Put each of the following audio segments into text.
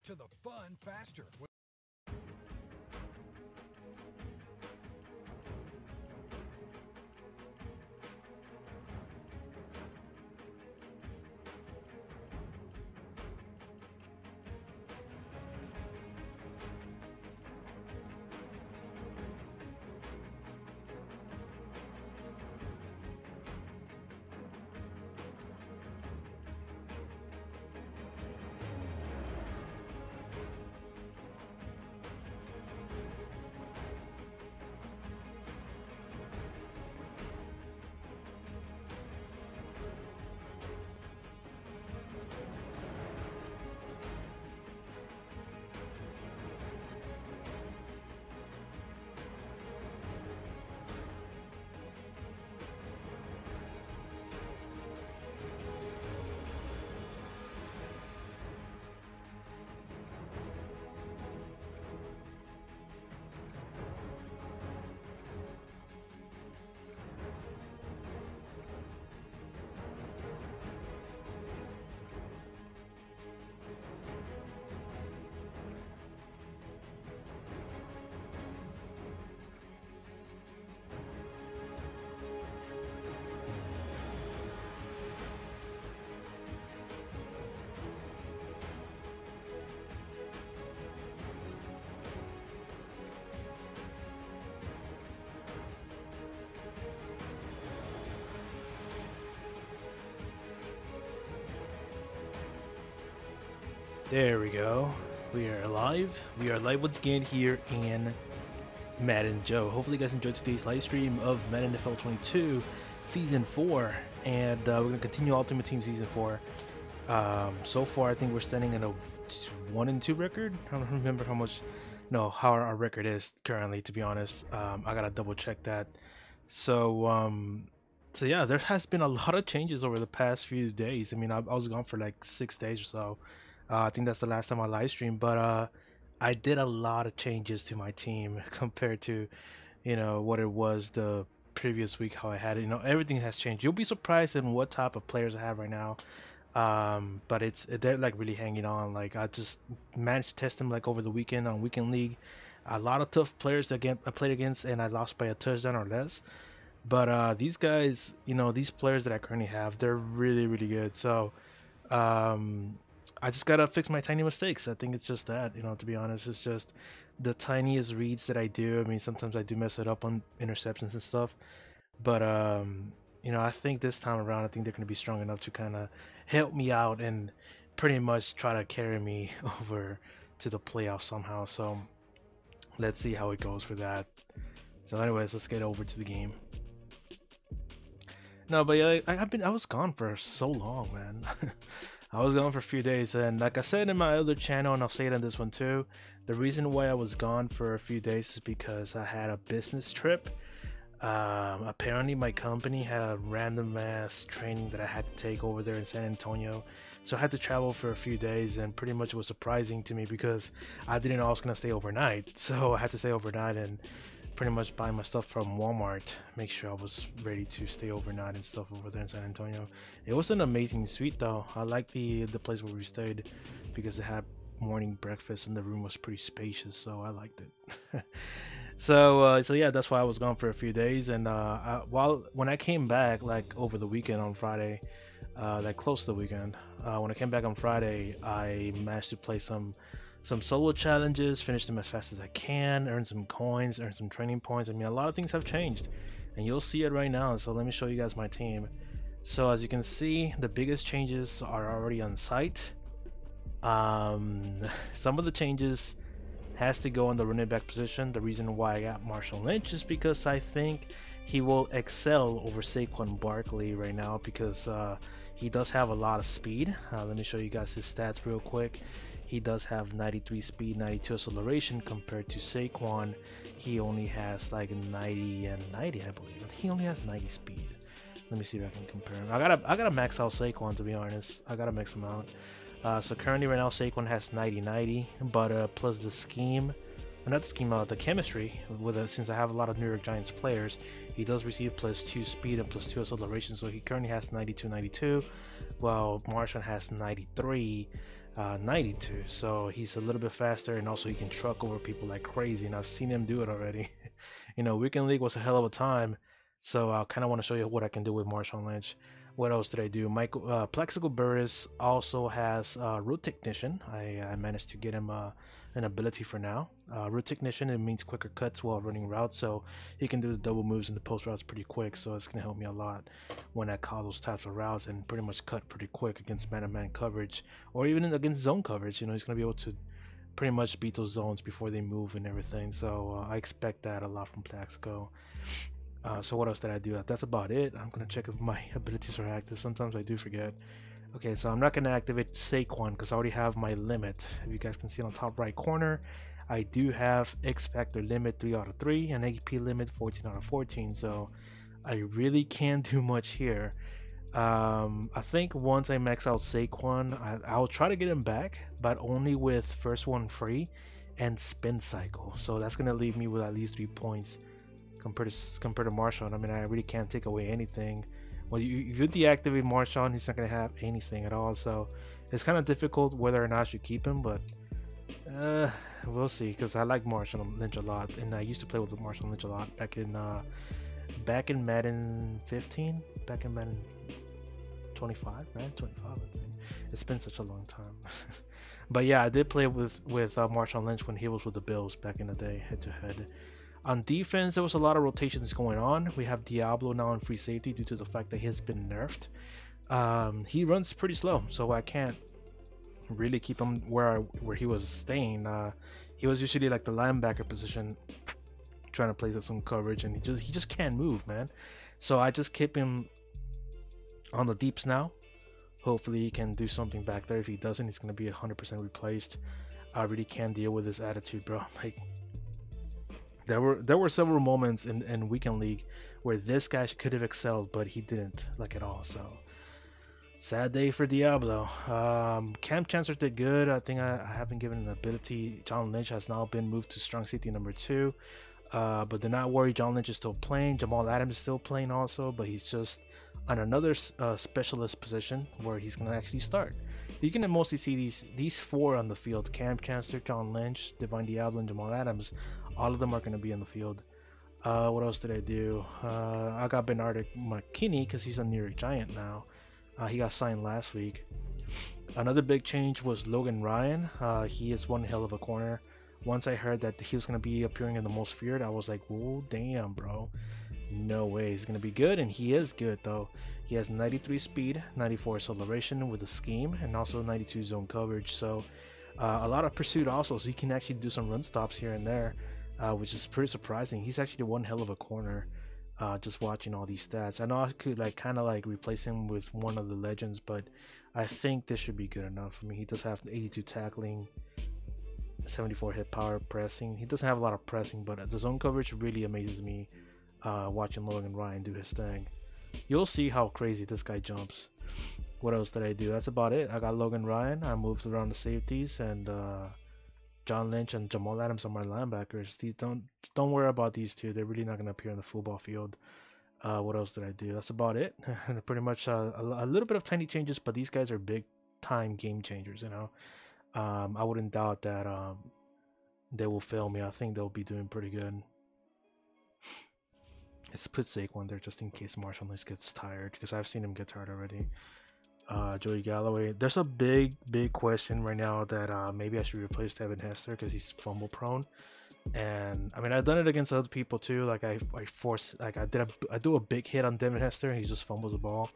To the fun faster. There we go. We are live. We are live once again here in Madden Joe. Hopefully you guys enjoyed today's live stream of Madden NFL 22 Season 4. And we're going to continue Ultimate Team Season 4. So far I think we're standing at a 1-2 record. I don't remember how our record is currently, to be honest. I got to double check that. So yeah, there has been a lot of changes over the past few days. I mean, I was gone for like 6 days or so. I think that's the last time I live streamed, but I did a lot of changes to my team compared to, what it was the previous week, how I had it. Everything has changed. You'll be surprised in what type of players I have right now. But they're like really hanging on. Like I just managed to test them like over the weekend on Weekend League. A lot of tough players that I played against, and I lost by a touchdown or less. But these guys, these players that I currently have, they're really, really good. So I just gotta fix my tiny mistakes. I think it's just that, to be honest, it's just the tiniest reads that I do. I mean, sometimes I do mess it up on interceptions and stuff, but I think this time around, I think they're gonna be strong enough to kind of help me out and pretty much try to carry me over to the playoffs somehow. So let's see how it goes for that. So anyways, let's get over to the game. No, but yeah, I was gone for so long, man. I was gone for a few days, and like I said in my other channel, and I'll say it in this one too, the reason why I was gone for a few days is because I had a business trip. Apparently my company had a random ass training that I had to take over there in San Antonio, so I had to travel for a few days, and pretty much it was surprising to me because I didn't know I was gonna stay overnight. So I had to stay overnight and pretty much buy my stuff from Walmart, make sure I was ready to stay overnight and stuff over there in San Antonio. It was an amazing suite though. I liked the place where we stayed because it had morning breakfast and the room was pretty spacious, so I liked it. So yeah, that's why I was gone for a few days. And when I came back, like over the weekend on Friday, like close to the weekend, when I came back on Friday, I managed to play some solo challenges, finish them as fast as I can, earn some coins, earn some training points. I mean, a lot of things have changed, and you'll see it right now. So let me show you guys my team. So as you can see, the biggest changes are already on site. Some of the changes has to go in the running back position. The reason why I got Marshawn Lynch is because I think he will excel over Saquan Barkley right now, because he does have a lot of speed. Let me show you guys his stats real quick. He does have 93 speed, 92 acceleration, compared to Saquan. He only has like 90 and 90, I believe. He only has 90 speed. Let me see if I can compare him. I gotta max out Saquon, to be honest. I gotta max him out. So currently right now Saquon has 90-90, but plus the scheme, not the scheme, the chemistry with since I have a lot of New York Giants players, he does receive +2 speed and +2 acceleration, so he currently has 92-92, while Marshawn has 93. 92. So he's a little bit faster, and also he can truck over people like crazy. And I've seen him do it already. You know, Weekend League was a hell of a time. So I kind of want to show you what I can do with Marshawn Lynch. What else did I do? Plexical Burris also has Root Technician. I managed to get him an ability for now. Root Technician, it means quicker cuts while running routes, so he can do the double moves and the post routes pretty quick, so it's going to help me a lot when I call those types of routes and pretty much cut pretty quick against man-to-man coverage, or even against zone coverage. You know, he's going to be able to pretty much beat those zones before they move and everything, so I expect that a lot from Plexico. So what else did I do? That's about it. I'm going to check if my abilities are active. Sometimes I do forget. Okay, so I'm not going to activate Saquan because I already have my limit. If you guys can see on the top right corner, I do have X Factor limit 3 out of 3 and AP limit 14 out of 14. So I really can't do much here. I think once I max out Saquan, I'll try to get him back, but only with first one free and spin cycle. So that's going to leave me with at least 3 points. Compared to Marshawn. I mean, I really can't take away anything. Well, if you deactivate Marshawn, he's not going to have anything at all. So it's kind of difficult whether or not I should keep him, but we'll see. Because I like Marshawn Lynch a lot, and I used to play with Marshawn Lynch a lot back in Madden 15, back in Madden 25, Madden 25. I think. It's been such a long time. But yeah, I did play with Marshawn Lynch when he was with the Bills back in the day, head to head. On defense, there was a lot of rotations going on. We have Diablo now in free safety due to the fact that he's been nerfed. He runs pretty slow, so I can't really keep him where he was staying. He was usually like the linebacker position, trying to play some coverage, and he just can't move, man. So I just keep him on the deeps now. Hopefully he can do something back there. If he doesn't, he's gonna be 100% replaced. I really can't deal with his attitude, bro. Like, there were several moments in Weekend League where this guy could have excelled, but he didn't, like, at all. So sad day for Diablo. Cam Chancellor did good. I think I haven't given an ability. John Lynch has now been moved to strong safety number 2. But do not worry, John Lynch is still playing. Jamal Adams is still playing also, but he's just on another specialist position where he's going to actually start. You can mostly see these 4 on the field: Cam Chancellor, John Lynch, Divine Diablo, and Jamal Adams. All of them are going to be in the field. What else did I do? I got Bernard McKinney because he's a New York Giant now. He got signed last week. Another big change was Logan Ryan. He is one hell of a corner. Once I heard that he was going to be appearing in the Most Feared, I was like, whoa, damn, bro. No way. He's going to be good, and he is good, though. He has 93 speed, 94 acceleration with a scheme, and also 92 zone coverage. So a lot of pursuit also, so he can actually do some run stops here and there, which is pretty surprising. He's actually one hell of a corner, just watching all these stats. I know I could kind of replace him with one of the legends, but I think this should be good enough. I mean, he does have 82 tackling, 74 hit power, pressing. He doesn't have a lot of pressing, but the zone coverage really amazes me watching Logan Ryan do his thing. You'll see how crazy this guy jumps. What else did I do? That's about it. I got Logan Ryan. I moved around the safeties, and John Lynch and Jamal Adams are my linebackers. Don't worry about these two. They're really not going to appear on the football field. What else did I do? That's about it. Pretty much a little bit of tiny changes, but these guys are big time game changers, you know. I wouldn't doubt that they will fail me. I think they'll be doing pretty good. Let's put Saquon there just in case Marshawn Lynch gets tired, because I've seen him get tired already. Joey Galloway. There's a big question right now that maybe I should replace Devin Hester because he's fumble prone. And I mean, I've done it against other people too. Like I do a big hit on Devin Hester and he just fumbles the ball.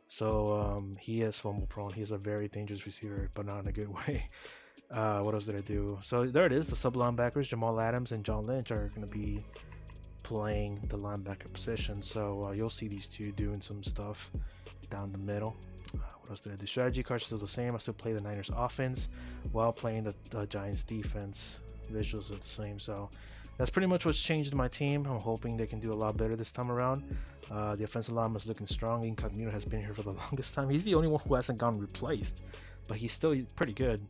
So he is fumble prone. He's a very dangerous receiver, but not in a good way. What else did I do? So there it is. The sub linebackers, Jamal Adams and John Lynch, are going to be playing the linebacker position. So you'll see these two doing some stuff down the middle. What else did I do? Strategy cards are still the same. I still play the Niners offense while playing the Giants defense. Visuals are the same. So that's pretty much what's changed in my team. I'm hoping they can do a lot better this time around. The offensive line is looking strong. Incognito has been here for the longest time. He's the only one who hasn't gotten replaced, but he's still pretty good.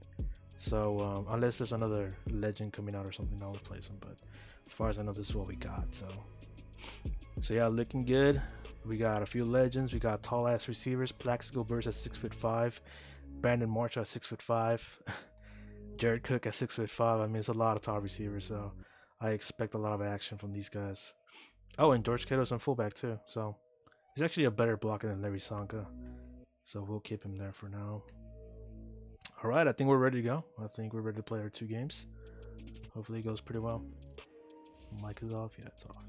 So unless there's another legend coming out or something, I'll replace him. But as far as I know, this is what we got. So yeah, looking good. We got a few legends. We got tall ass receivers. Plaxico Burst at 6'5", Brandon Marshall at 6'5", Jared Cook at 6'5". I mean, it's a lot of top receivers, so I expect a lot of action from these guys. Oh, and George Kittle's on fullback too, so he's actually a better blocker than Larry Sanka. So we'll keep him there for now. All right, I think we're ready to go. I think we're ready to play our 2 games. Hopefully it goes pretty well. Mic is off. Yeah, it's off.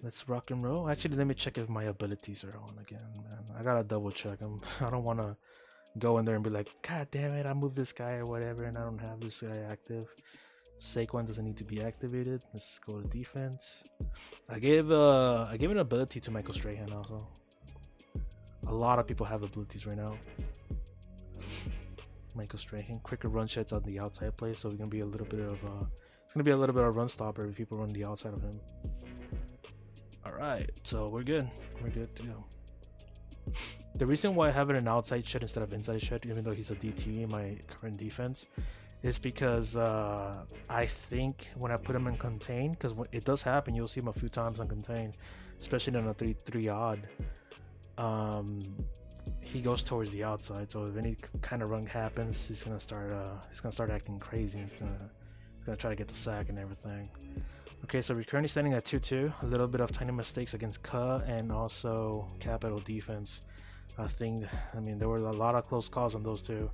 Let's rock and roll. Actually, let me check if my abilities are on again, man. I gotta double check them. I don't want to go in there and be like, God damn it, I moved this guy or whatever, and I don't have this guy active. Saquon doesn't need to be activated. Let's go to defense. I gave an ability to Michael Strahan also. A lot of people have abilities right now. Michael Strahan, quicker run sheds on the outside play, so we're gonna be a little bit of it's gonna be a little bit of run stopper if people run the outside of him. All right, so we're good. We're good to go. The reason why I have it an outside shed instead of inside shed, even though he's a DT in my current defense, is because I think when I put him in contain, because it does happen, you'll see him a few times on contain, especially in a 3-3 odd. He goes towards the outside, so if any kind of run happens, he's gonna start acting crazy. He's gonna try to get the sack and everything. Okay, so we're currently standing at 2-2. A little bit of tiny mistakes against Ka and also Capital defense. I mean, there were a lot of close calls on those two.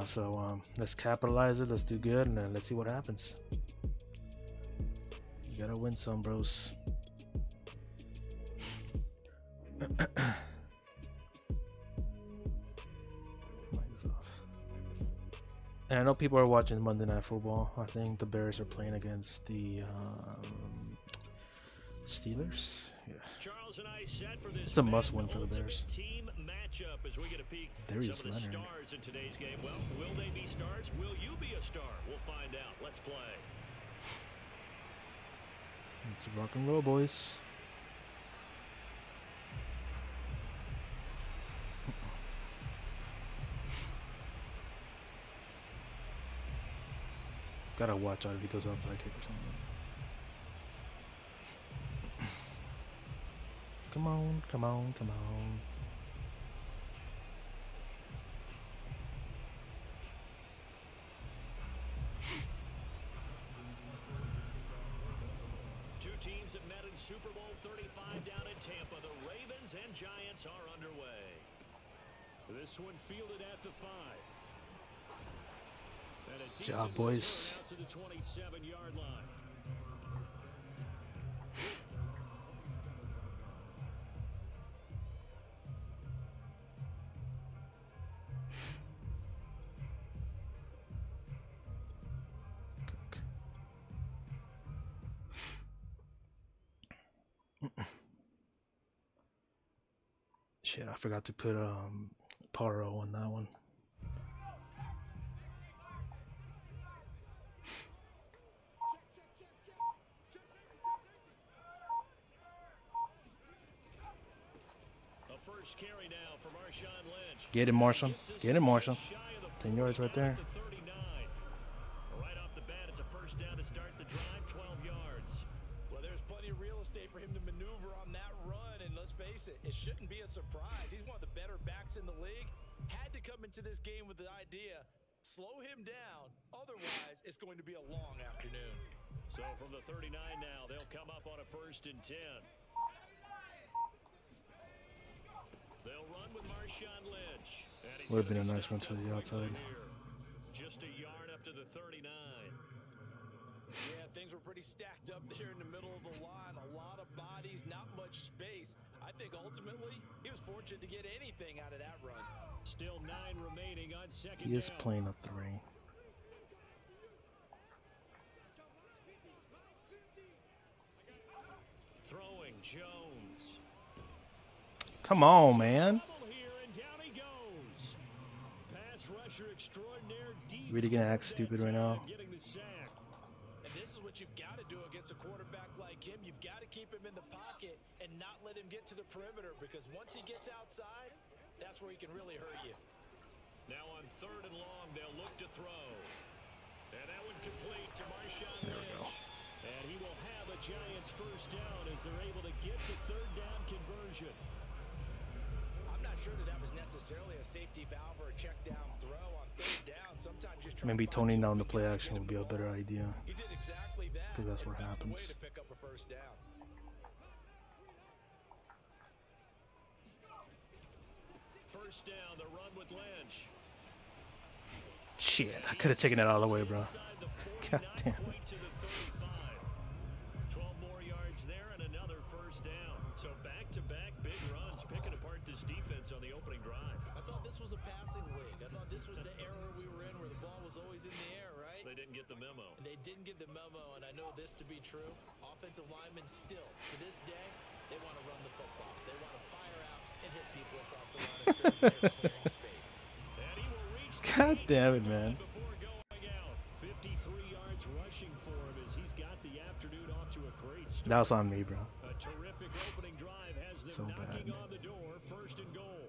So let's capitalize it. Let's do good, and then let's see what happens. You gotta win some, bros. And I know people are watching Monday Night Football. I think the Bears are playing against the Steelers. Yeah. Charles and I set for this it's a must-win for the Bears. Team matchup as we get a peek there is some of the Leinart. Stars in today's game. Well, will they be stars? Will you be a star? We'll find out. Let's play. It's rock and roll, boys. Gotta watch out if he does outside kick or something. Come on, come on, come on. Two teams that met in Super Bowl 35 down in Tampa. The Ravens and Giants are underway. This one fielded at the 5. Good job, boys. Out to the 27-yard line. Shit, I forgot to put Paro on that one. First carry now for Marshawn Lynch. Get it, Marshall. Get it, Marshall. 10 yards right there. Right off the bat, it's a first down to start the drive, 12 yards. Well, there's plenty of real estate for him to maneuver on that run, and let's face it, it shouldn't be a surprise. He's one of the better backs in the league. Had to come into this game with the idea, slow him down, otherwise it's going to be a long afternoon. So from the 39 now, they'll come up on a 1st and 10. They'll run with Marshawn Lynch. Would have been a nice one to the outside. Just a yard up to the 39. Yeah, things were pretty stacked up there in the middle of the line. A lot of bodies, not much space. I think ultimately he was fortunate to get anything out of that run. Still 9 remaining on second He is down. playing a 3. Throwing Jones. Come on, man. Really gonna act stupid right now. And this is what you've got to do against a quarterback like him. You've got to keep him in the pocket and not let him get to the perimeter, because once he gets outside, that's where he can really hurt you. Now on 3rd and long, they'll look to throw. And that one complete to Marshawn Lynch. There we go. And he will have a Giants first down as they're able to get the 3rd down conversion. I'm not sure that was necessarily a safety valve or a check down throw on third down. Sometimes just Maybe toning down the play action would be a better idea. He did exactly that. Because that's what and found a way happens. to pick up a first down. First down, the run with Lynch. Shit, I could have taken it all the way, bro. God damn. 12 more yards there and another first down. So back-to-back big runs, picking apart this defense on the opening drive. I thought this was a passing league. I thought this was the era we were in where the ball was always in the air, right? They didn't get the memo. And they didn't get the memo, and I know this to be true. Offensive linemen still, to this day, they want to run the football. They want to fire out and hit people across the line of scrimmage and they're clearing space. And he will reach God damn it, man. before going out. 53 yards rushing for him as he's got the afternoon off to a great start. That was on me, bro. A terrific opening drive has them So knocking bad. on the door, first and goal.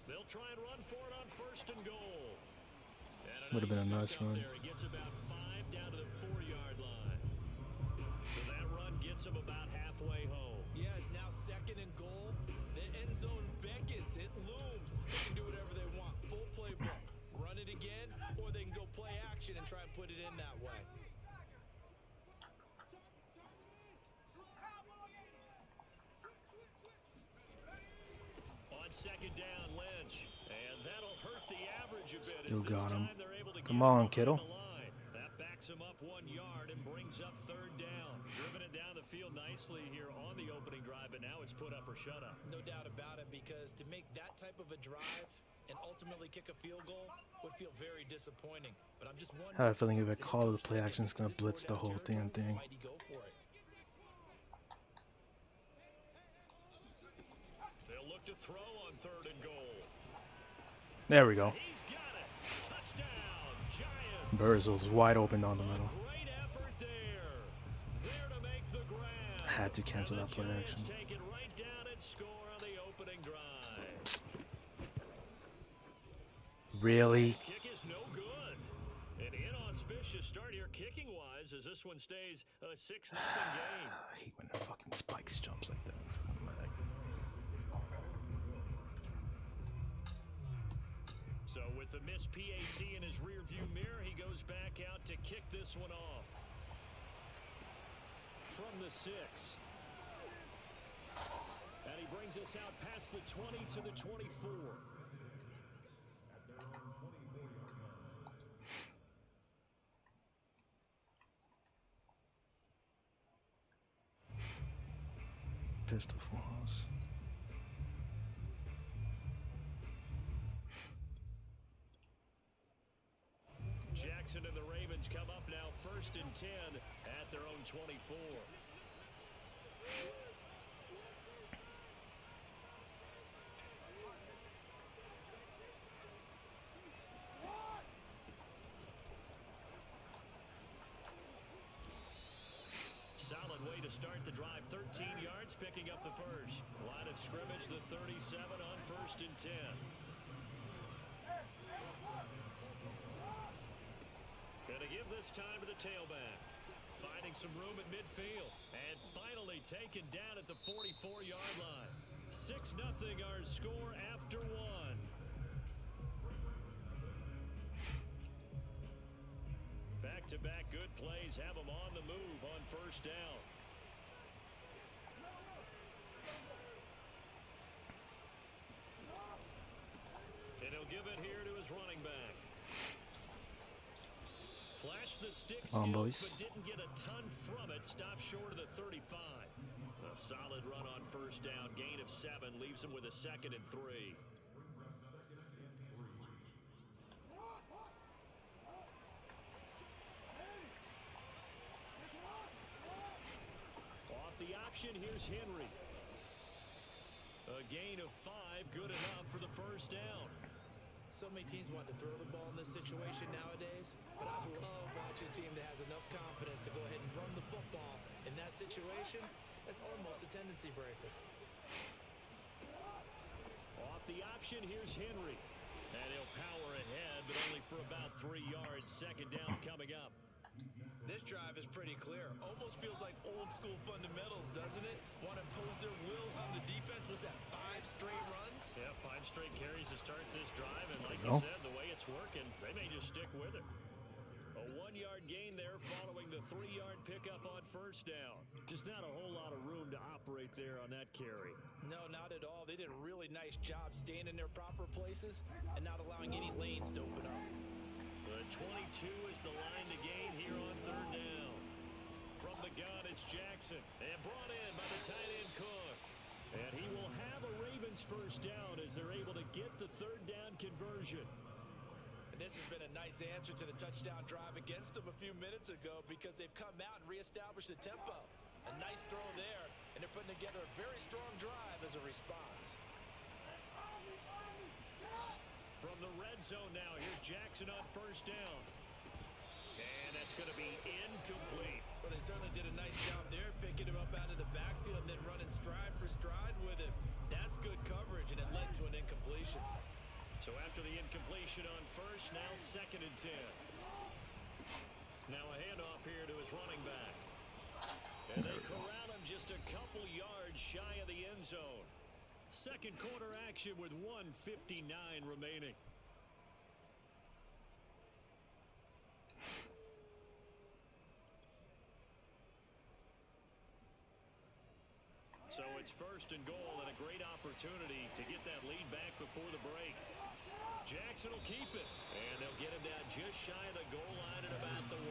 They'll try and run for it on first and goal. And Would have been a nice pick up run. there. He gets about 5 down to the 4-yard line. So that run gets him about halfway home. Yeah, it's now second and goal. The end zone beckons. It looms. They can do whatever they want. Full playbook. Run it again, or they can go play action and try and put it in that way. On second down, Lynch. And that'll hurt the average a bit. Still as this got him. time they're able to Come get on, him kiddo. the line. That backs him up 1 yard and brings up third down. Driven it down the field nicely here on the opening drive, but now it's put up or shut up. No doubt about it, because to make that type of a drive and ultimately kick a field goal would feel very disappointing. But I'm just wondering, I have a feeling if I is it call the coach play thinking, action, it's gonna is this blitz the fourth whole down damn territory? thing. Might he go for it? They'll look to throw on third and goal. There we go. He's got it. Touchdown, Giants. Burrs was wide open down the middle. Great effort there. There to make the grab. I had to cancel And that the play Giants action. take it right down and score on the opening drive. Really? This kick is no good. An inauspicious start here kicking-wise as this one stays a 6-0 game. I hate when the fucking spikes jumps like that. So with the missed PAT in his rearview mirror, he goes back out to kick this one off. From the 6. And he brings us out past the 20 to the 24. Pistol falls. Jackson and the Ravens come up now first and 10 at their own 24. Solid way to start the drive. 13 yards, picking up the first. Line of scrimmage, the 37 on first and 10. Gonna give this time to the tailback. Finding some room at midfield. And finally taken down at the 44-yard line. 6-0 our score after one. Back-to-back good plays have them on the move on first down. And he'll give it here to his running back. Flashed the sticks, On, but boys. didn't get a ton from it. Stopped short of the 35. A solid run on first down. Gain of 7 leaves him with a 2nd and 3. Off the option, here's Henry. A gain of 5, good enough for the first down. So many teams want to throw the ball in this situation nowadays, but I love watching a team that has enough confidence to go ahead and run the football. In that situation, that's almost a tendency breaker. Off the option, here's Henry. And he'll power ahead, but only for about 3 yards. Second down coming up. This drive is pretty clear. Almost feels like old school fundamentals, doesn't it? Want to impose their will on the defense. Was that 5 straight runs? Yeah, 5 straight carries to start this drive. And like you said, the way it's working, they may just stick with it. A 1-yard gain there following the 3-yard pickup on first down. Just not a whole lot of room to operate there on that carry. No, not at all. They did a really nice job staying in their proper places and not allowing any lanes to open up. The 22 is the line to gain here on third down. From the gun, it's Jackson. And brought in by the tight end Cook. And he will have a Ravens first down as they're able to get the third down conversion. This has been a nice answer to the touchdown drive against them a few minutes ago because they've come out and reestablished the tempo. A nice throw there, and they're putting together a very strong drive as a response. From the red zone now, here's Jackson on first down. And that's going to be incomplete. Well, they certainly did a nice job there, picking him up out of the backfield and then running stride for stride with him. That's good coverage, and it led to an incompletion. So after the incompletion on first, now 2nd and 10. Now a handoff here to his running back. And they corral him just a couple yards shy of the end zone. Second quarter action with 1:59 remaining. So it's 1st and goal and a great opportunity to get that lead back before the break. Jackson will keep it, and they'll get him down just shy of the goal line at about the 1.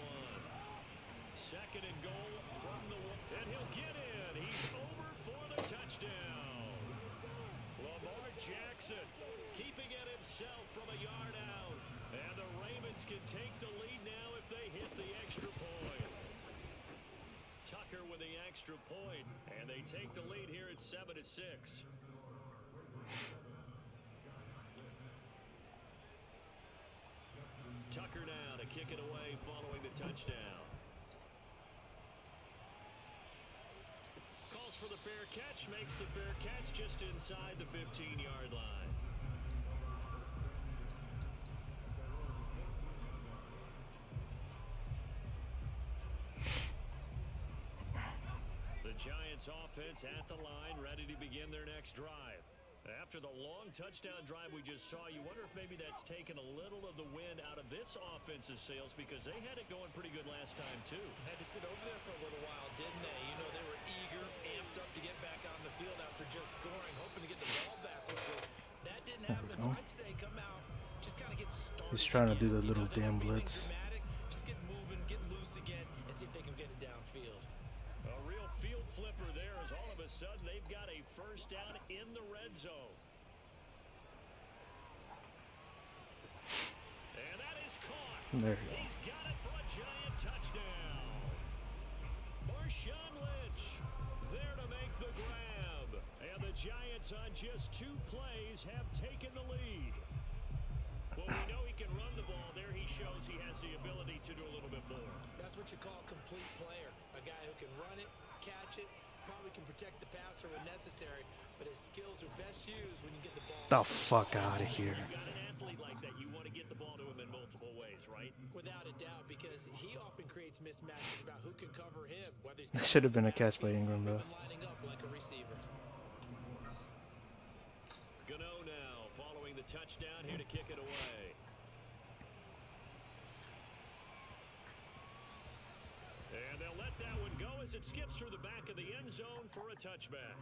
2nd and goal from the 1, and he'll get in. He's over for the touchdown. Lamar Jackson keeping it himself from a yard out, and the Ravens can take the lead now if they hit the extra point. Tucker with the extra point, and they take the lead here at 7-6. Tucker now to kick it away following the touchdown. Calls for the fair catch, makes the fair catch just inside the 15-yard line. The Giants offense at the line, ready to begin their next drive. After the long touchdown drive we just saw, you wonder if maybe that's taken a little of the wind out of this offensive sails because they had it going pretty good last time too. Had to sit over there for a little while, didn't they? You know, they were eager, amped up to get back on the field after just scoring, hoping to get the ball back quickly. That didn't happen, so I'd say come out, just kind of get started. He's trying to do the little damn blitz. Just get moving, get loose again, and see if they can get it downfield. A real field flipper there as all of a sudden they've got a first down in the red zone. And that is caught. There you go. He's got it for a Giant touchdown. Marshawn Lynch there to make the grab. And the Giants on just 2 plays have taken the lead. Well, we know he can run the ball. There he shows he has the ability to do a little bit more. That's what you call a complete player. A guy who can run it, catch it, probably can protect the passer when necessary, but his skills are best used when you get the ball. The fuck out of here. You got an athlete like that, you want to get the ball to him in multiple ways, right? Without a doubt, because he often creates mismatches about who can cover him. Whether he's That should have been a catch by Ingram, bro. lining up like a receiver. Gano now following the touchdown here to kick it away. And they'll let that one go as it skips through the back of the end zone for a touchback.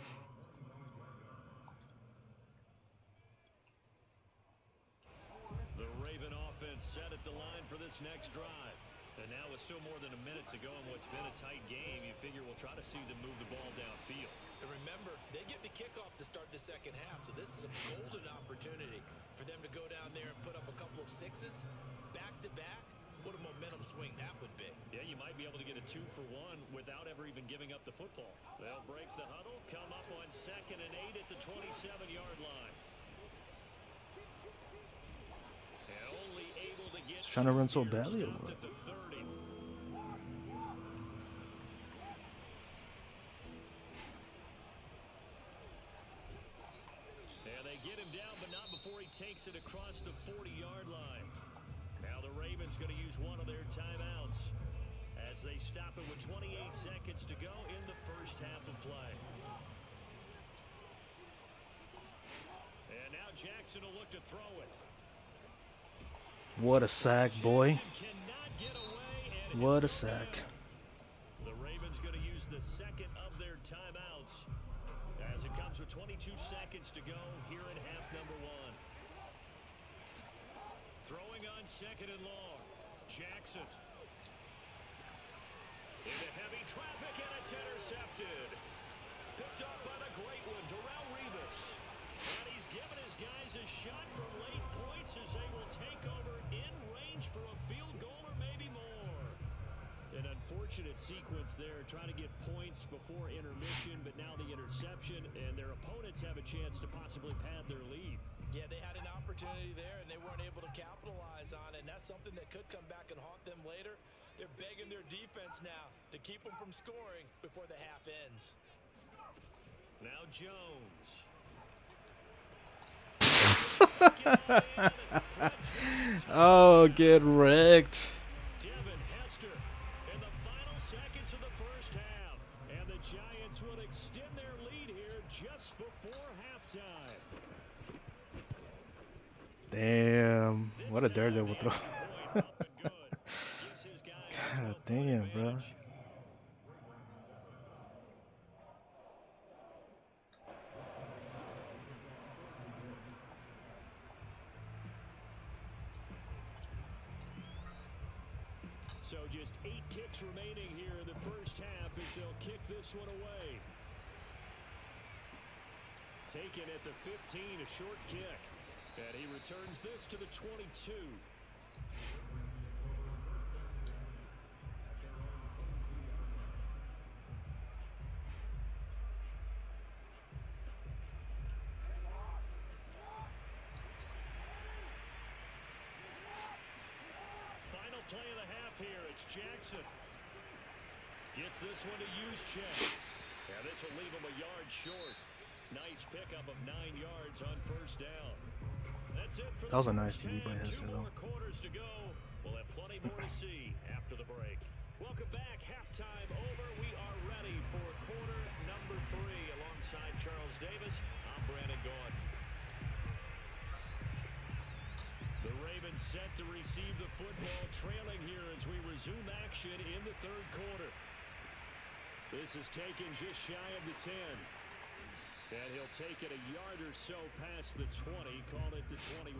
The Raven offense set at the line for this next drive. And now with still more than a minute to go in what's been a tight game, you figure we'll try to see them move the ball downfield. And remember, they get the kickoff to start the second half, so this is a golden opportunity for them to go down there and put up a couple of 6s back-to-back. What a momentum swing that would be. Yeah, you might be able to get a 2-for-1 without ever even giving up the football. They'll break the huddle, come up on 2nd and 8 at the 27-yard line. And only able to get Trying to run so badly or what? at the 30. And they get him down, but not before he takes it across the 40-yard line. Now the Ravens going to use one of their timeouts as as they stop it with 28 seconds to go in the first half of play. And now Jackson will look to throw it. What a sack, boy. What a sack. The Ravens going to use the second of their timeouts as it comes with 22 seconds to go here in half number 1. Throwing on second and long. Jackson. Into heavy traffic, and it's intercepted. Picked up by the great one, Darrelle Revis. And he's given his guys a shot for late points as they will take over in range for a field goal or maybe more. An unfortunate sequence there, trying to get points before intermission, but now the interception, and their opponents have a chance to possibly pad their lead. Yeah, they had an opportunity there, and they weren't able to capitalize on it, and that's something that could come back and haunt them later. They're begging their defense now to keep them from scoring before the half ends. Now Jones. Oh, get wrecked. Devin Hester in the final seconds of the first half. And the Giants will extend their lead here just before halftime. Damn. What a daredevil throw. God damn, bro. So just 8 ticks remaining here in the first half as they'll kick this one away. Taken at the 15, a short kick. And he returns this to the 22. Final play of the half here. It's Jackson. Gets this one to use check. Yeah, this will leave him a yard short. Nice pickup of 9 yards on first down. That's it for that was a nice TD by Hester, though. 2 more quarters to go. We'll have plenty more to see after the break. Welcome back. Halftime over. We are ready for quarter number 3 alongside Charles Davis. I'm Brandon Gordon. The Ravens set to receive the football, trailing here as we resume action in the third quarter. This is taken just shy of the 10. And he'll take it a yard or so past the 20, call it the 21.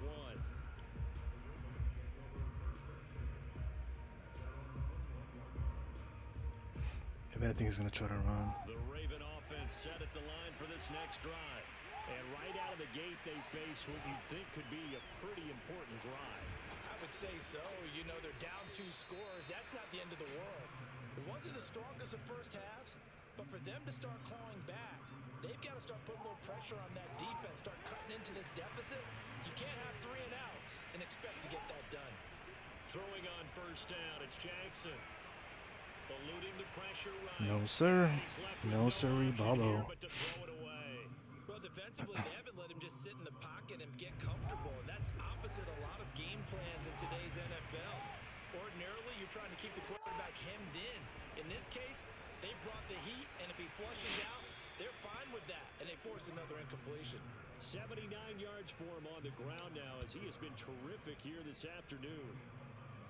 If I think he's going to try to run. The Raven offense set at the line for this next drive. And right out of the gate, they face what you think could be a pretty important drive. I would say so. You know, they're down 2 scores. That's not the end of the world. It wasn't the strongest of first halves, but for them to start clawing back, they've got to start putting a little pressure on that defense, start cutting into this deficit. You can't have 3 and outs and expect to get that done. Throwing on first down, it's Jackson. Eluding the pressure right. No, sir. No, sirree, Ballo. Well, defensively, they haven't let him just sit in the pocket and get comfortable, and that's opposite a lot of game plans in today's NFL. Ordinarily, you're trying to keep the quarterback hemmed in. In this case, they brought the heat, and if he flushes out, they're fine with that, and they force another incompletion. 79 yards for him on the ground now as he has been terrific here this afternoon.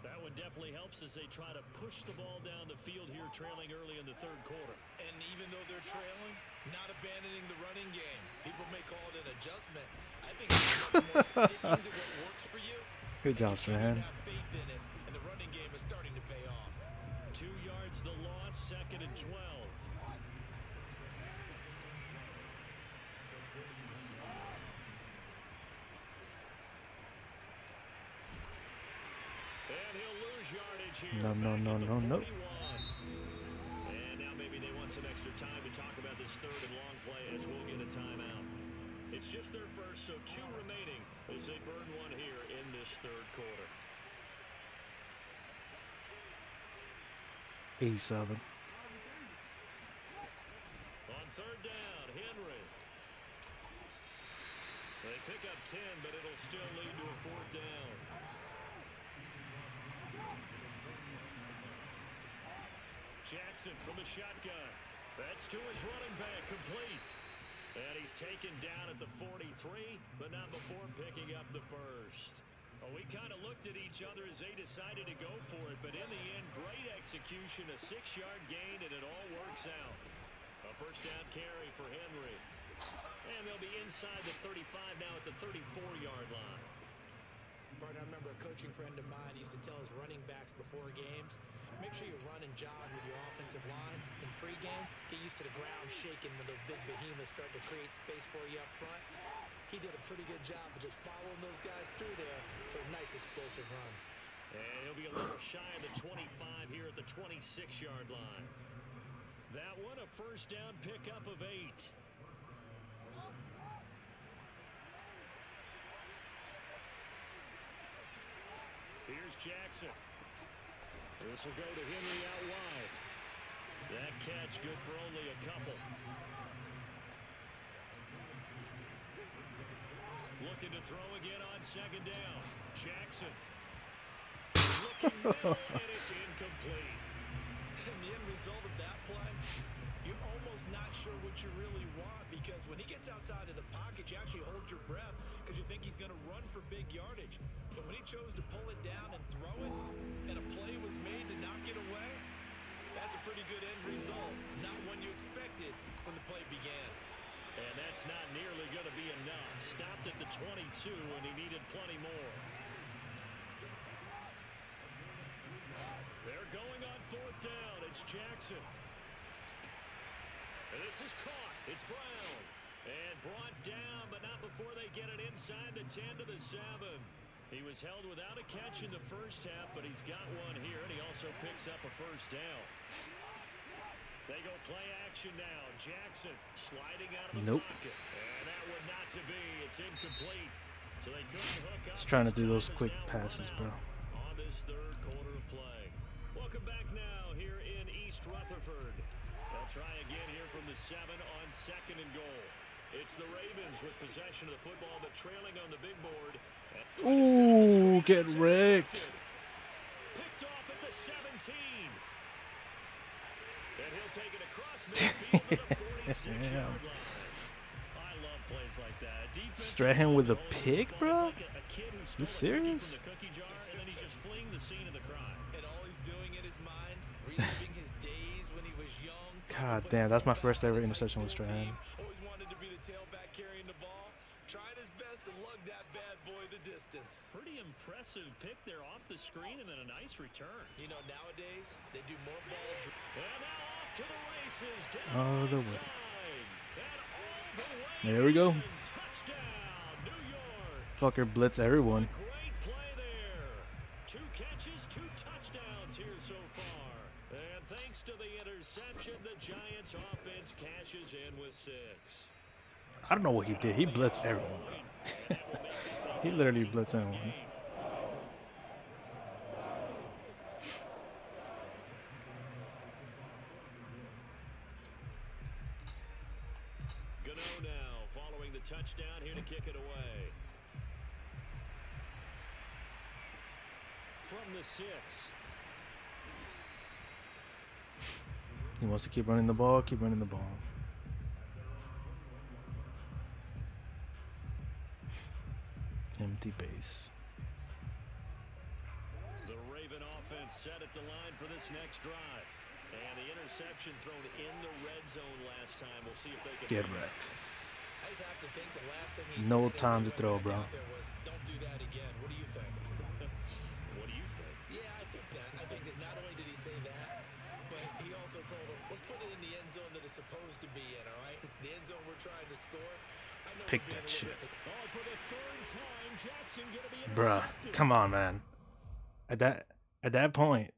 That one definitely helps as they try to push the ball down the field here, trailing early in the third quarter. And even though they're trailing, not abandoning the running game. People may call it an adjustment. I think it's much more sticking to what works for you. Good job, Strahan. Have faith in it, and the running game is starting to pay off. 2 yards the loss, 2nd and 12. No, no, no, no, no. And now maybe they want some extra time to talk about this third and long play as we'll get a timeout. It's just their first, so 2 remaining as they burn one here in this third quarter. 87. On third down, Henry. They pick up 10, but it'll still lead to a 4th down. Jackson from the shotgun. That's to his running back, complete. And he's taken down at the 43, but not before picking up the first. Well, we kind of looked at each other as they decided to go for it, but in the end, great execution, a 6-yard gain, and it all works out. A first down carry for Henry. And they'll be inside the 35 now at the 34-yard line. Partner, I remember a coaching friend of mine used to tell his running backs before games, make sure you run and jog with your offensive line in pregame. Get used to the ground shaking when those big behemoths start to create space for you up front. He did a pretty good job of just following those guys through there for a nice explosive run. And he'll be a little shy of the 25 here at the 26-yard line. That one a first down pickup of 8. Here's Jackson. This will go to Henry out wide. That catch good for only a couple. Looking to throw again on second down. Jackson. Looking middle, and it's incomplete. And the end result of that play, you're almost not sure what you really want, because when he gets outside of the pocket, you actually hold your breath because you think he's going to run for big yardage. But when he chose to pull it down and throw it, and a play was made to knock it away, that's a pretty good end result. Not one you expected when the play began. And that's not nearly going to be enough. Stopped at the 22, and he needed plenty more. They're going on fourth down. It's Jackson. And this is caught. It's Brown. And brought down, but not before they get it inside the 10 to the 7. He was held without a catch in the first half, but he's got one here, and he also picks up a first down. They go play action now. Jackson sliding out of the pocket. And that one not to be. It's incomplete. So they couldn't hook up. Just trying to do those quick passes, bro. On this third quarter of play. Welcome back now here in East Rutherford. They'll try again here from the 7 on second and goal. It's the Ravens with possession of the football, but trailing on the big board. Ooh, get wrecked. Picked off at the 17. And he'll take it across midfield to the 46-yard line. I love plays like that. Strahan with a pick, bro? You serious? From the cookie jar, and then he's just fleeing the scene of the crime. And all he's doing in his mind, reliving his days when he was young. God damn, that's my first ever interception with Strahan. Always wanted to be the tailback carrying the ball. Trying his best to lug that bad boy the distance. Pretty impressive pick there off the screen, and then a nice return. You know, nowadays, they do more ball. And now off to the races. Down all the way. And all the way. There we go. Touchdown, New York. Fucker blitz everyone. Great play there. 2 catches, 2 touchdowns here so far. And thanks to the interception, the Giants offense cashes in with 6. I don't know what he did. He blitzed everyone. He literally blitzed everyone. Gano now following the touchdown here to kick it away. From the 6. He wants to keep running the ball, keep running the ball. Empty base. The Raven offense set at the line for this next drive. And the interception thrown in the red zone last time. We'll see if they can get wrecked. I just have to think the last thing he No said time to throw, bro. Was, don't do that again. What do you think? What do you think? Yeah, I think that. I think that not only did he say that, but he also told him, let's put it in the end zone that it's supposed to be in, all right? The end zone we're trying to score. I know Pick that shit. Oh, for the 3rd time, Jackson gonna be Bruh, come on, man. At that point,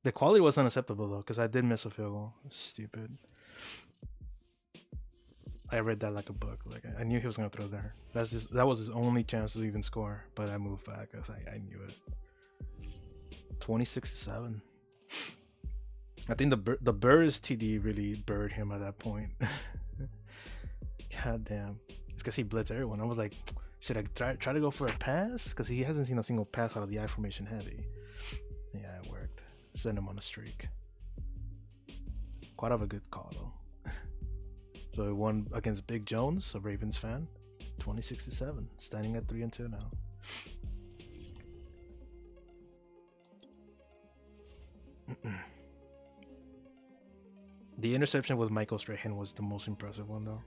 the quality was unacceptable though, because I did miss a field goal. Stupid. I read that like a book. Like I knew he was gonna throw there. That was his only chance to even score. But I moved back because I knew it. 26-7. I think the Burrs TD really buried him at that point. God damn. It's because he blitzed everyone. I was like, should I try to go for a pass? Because he hasn't seen a single pass out of the I formation heavy. Yeah, it worked. send him on a streak. Quite of a good call though. So he won against Big Jones, a Ravens fan, 2067, standing at 3-2 now. The interception with Michael Strahan was the most impressive one though.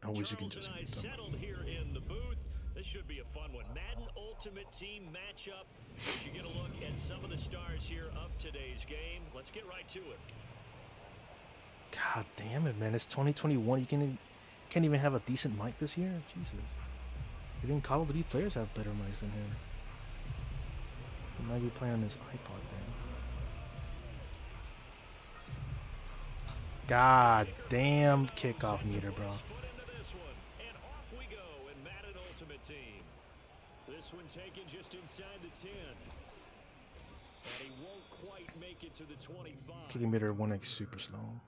I wish you could just beat them. Settled here in the booth. This should be a fun one. Madden Ultimate Team matchup. As you get a look at some of the stars here of today's game. Let's get right to it. God damn it, man. It's 2021. You can't even have a decent mic this year? Jesus. Even Call of Duty players have better mics than him. He might be playing on his iPod, man. God damn kickoff meter, bro. This one taken just inside the 10. And he won't quite make it to the 25. Kicking meter 1x super slow.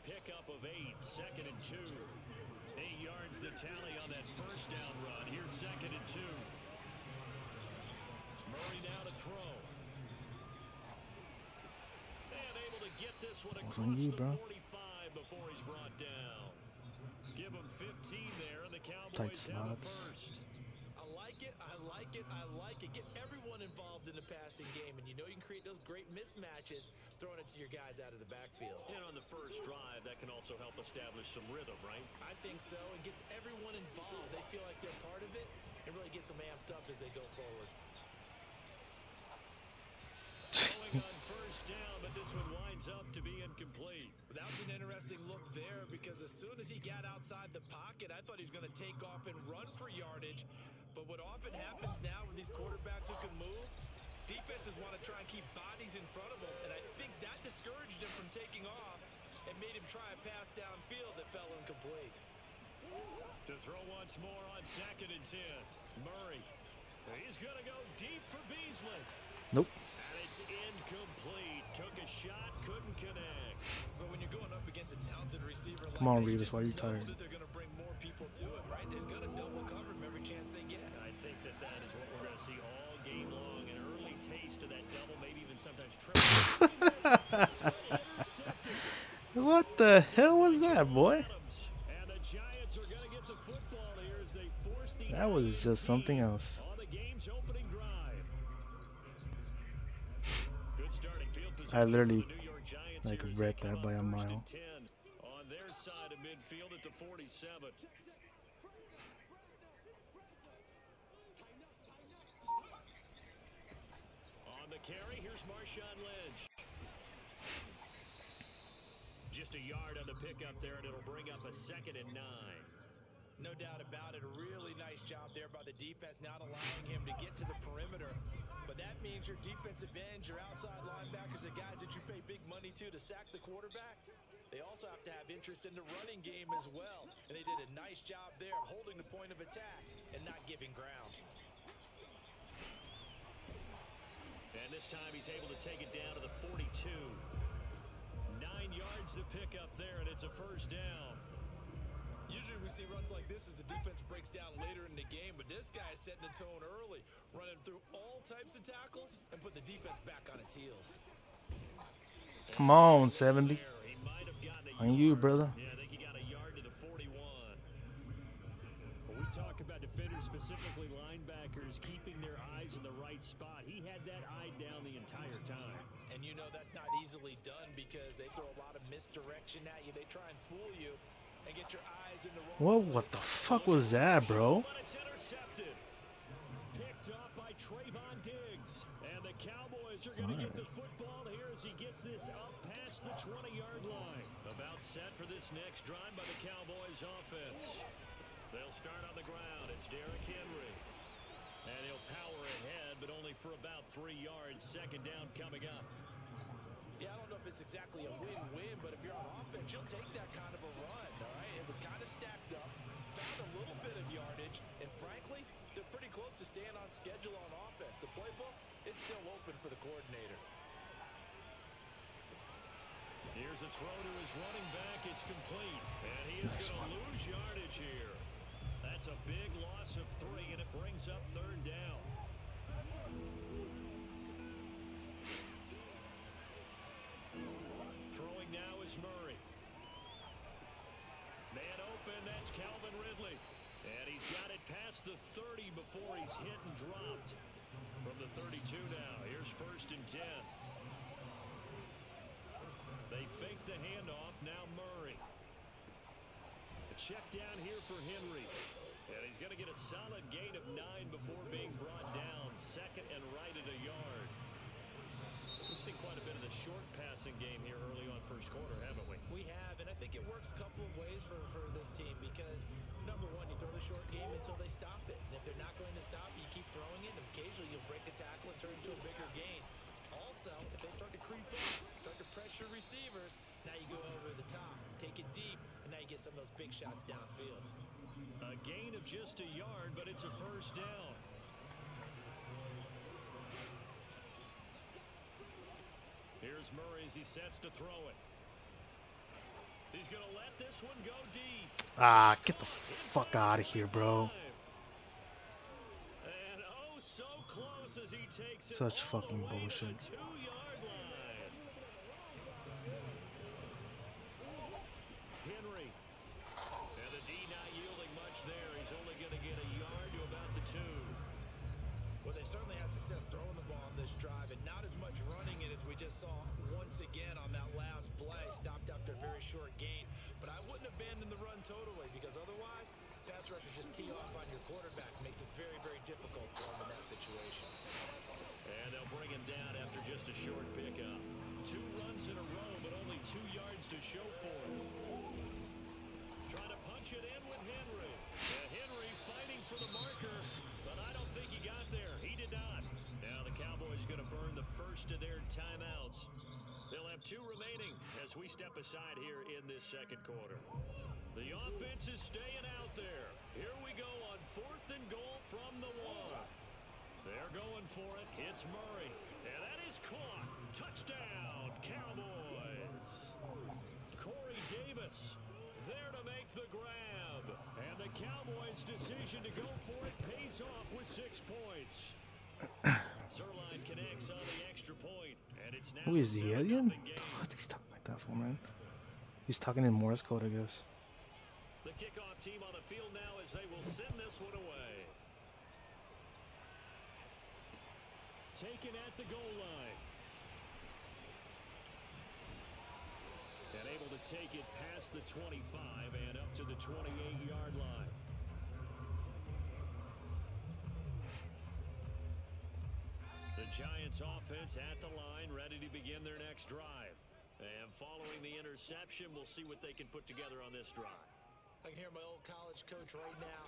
Pickup of 8, 2nd and 2. 8 yards the tally on that first down run. Here's 2nd and 2. Murray now to throw. And able to get this one across the 45 before he's brought down. Give him 15 there, and the Cowboys have the first. I like it, I like it, I like it. Get everyone involved in the passing game, and you know you can create those great mismatches throwing it to your guys out of the backfield. And on the first drive, that can also help establish some rhythm, right? I think so. It gets everyone involved. They feel like they're part of it, and really gets them amped up as they go forward. Going on first down, but this one winds up to be incomplete. That was an interesting look there because as soon as he got outside the pocket, I thought he was going to take off and run for yardage. But what often happens now with these quarterbacks who can move, defenses want to try and keep bodies in front of them, and I think that discouraged him from taking off and made him try a pass downfield that fell incomplete. To throw once more on 2nd and 10. Murray. He's going to go deep for Beasley. Nope. And it's incomplete. Took a shot, couldn't connect. But when you're going up against a talented receiver like Come on, Revis, why are you tired? They're going to bring more people to him, right? They're going to double cover him every chance they get. I think that is what we're going to see all game long. An early taste of that double, maybe even sometimes triple. What the hell was that, boy? And the Giants are going to get the football here as they force the That was just something else. on the game's opening drive. Good starting field position. I literally for the New York Giants like here as read they come that by up a 1st mile. and 10 on their side of midfield at the 47. On the carry, here's Marshawn Lynch. Just a yard on the pickup there, and it'll bring up a 2nd and 9. No doubt about it. A really nice job there by the defense, not allowing him to get to the perimeter. But that means your defensive ends, your outside linebackers, the guys that you pay big money to sack the quarterback, they also have to have interest in the running game as well. And they did a nice job there of holding the point of attack and not giving ground. And this time he's able to take it down to the 42. 9 yards to pick up there, and it's a first down. Usually we see runs like this as the defense breaks down later in the game, but this guy is setting the tone early, running through all types of tackles and put the defense back on its heels. Come on, 70. On you, brother. Yeah, I think he got a yard to the 41. When we talk about defenders, specifically linebackers, keeping their eyes in the right spot, he had that eye down the entire time. And you know that's not easily done because they throw a lot of misdirection at you. They try and fool you and get your eyes in the wrong Whoa, place. what the fuck was that, bro? But it's intercepted. Picked up by Trayvon Diggs. And the Cowboys are going to get the football here as he gets this up past the 20-yard line. About set for this next drive by the Cowboys offense. They'll start on the ground. It's Derrick Henry. And he'll power ahead, but only for about 3 yards. 2nd down coming up. Yeah, I don't know if it's exactly a win-win, but if you're on offense, you'll take that kind of a run, all right? It was kind of stacked up, found a little bit of yardage, and frankly, they're pretty close to staying on schedule on offense. The playbook is still open for the coordinator. Here's a throw to his running back. It's complete. And he is going to lose yardage here. That's a big loss of 3, and it brings up 3rd down. Throwing now is Murray. Man open, that's Calvin Ridley. And he's got it past the 30 before he's hit and dropped. From the 32 now, here's 1st and 10. They fake the handoff, now Murray. A check down here for Henry. And he's going to get a solid gain of 9 before being brought down. 2nd and right at a yard. We've seen quite a bit of the short passing game here early on 1st quarter, haven't we? We have, and I think it works a couple of ways for this team because, number one, you throw the short game until they stop it. And if they're not going to stop, you keep throwing it, and occasionally you'll break a tackle and turn it into a bigger gain. Also, if they start to creep up, start to pressure receivers, now you go over the top, take it deep, and now you get some of those big shots downfield. A gain of just a yard, but it's a 1st down. Here's Murray as he sets to throw it. He's going to let this one go deep. Ah, get the fuck out of here, bro. And oh, so close as he takes it Such all fucking the way bullshit. to the 2-yard line. Henry. And the D not yielding much there. He's only going to get a yard to about the 2. Well, they certainly had success throwing the ball on this drive, and not as much running it as we just saw once again on that last play. Stopped after a very short gain. But I wouldn't abandon the run totally, because otherwise, pass rushers just tee off on your quarterback. Makes it very, very difficult for him in that situation. And they'll bring him down after just a short pickup. 2 runs in a row, but only 2 yards to show for it. Trying to punch it in with Henry. And Henry fighting for the marker, but I don't think he got there. He did not. Now the Cowboys going to burn the first of their timeouts. They'll have 2 remaining as we step aside here in this 2nd quarter. The offense is staying out there. Here we go on 4th and goal from the 1. They're going for it. It's Murray. And that is caught. Touchdown, Cowboys. Corey Davis there to make the grab. And the Cowboys' decision to go for it pays off with 6 points. Sirline connects on the extra point. And it's now Who is the alien? game. What is he talking like that for, man? He's talking in Morse code, I guess. The kickoff team on the field now as they will send this one away. Taken at the goal line. And able to take it past the 25 and up to the 28-yard line. The Giants offense at the line, ready to begin their next drive. And following the interception, we'll see what they can put together on this drive. I can hear my old college coach right now.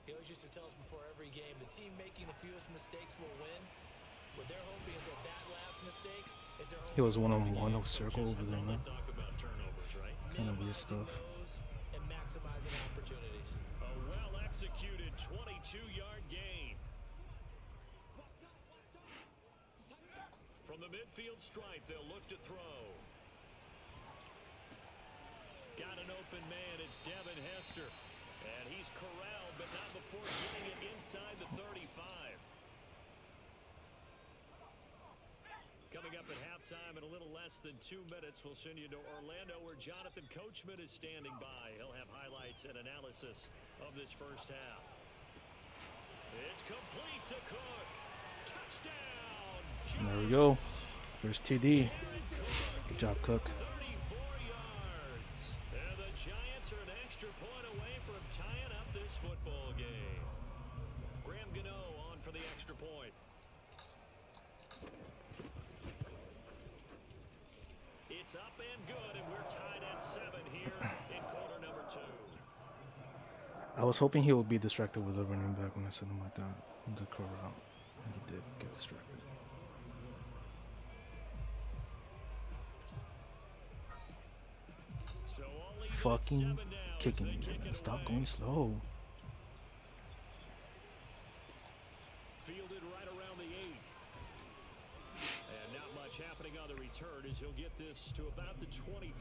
He always used to tell us before every game, the team making the fewest mistakes will win. What they're hoping is that last mistake is their He was one-on-one, no circle over there, man. Talk about turnovers, right? Kind of weird stuff. And maximizing opportunities. A well-executed 22-yard gain. From the midfield stripe, they'll look to throw. Got an open man, it's Devin Hester. And he's corralled, but not before getting it inside the 35. Coming up at halftime in a little less than 2 minutes, we'll send you to Orlando where Jonathan Coachman is standing by. He'll have highlights and analysis of this first half. It's complete to Cook. Touchdown! And there we go. First TD. Good job, Cook. 34 yards. And the Giants are an extra point away from tying up this football game. Graham Gano on for the extra point. It's up and good, and we're tied at 7 here in quarter number 2. I was hoping he would be distracted with the running back when I sent him like that in the corral. And he did get distracted. fucking kicking meter, man. Stop going slow. Fielded right around the 8. And not much happening on the return as he'll get this to about the 23.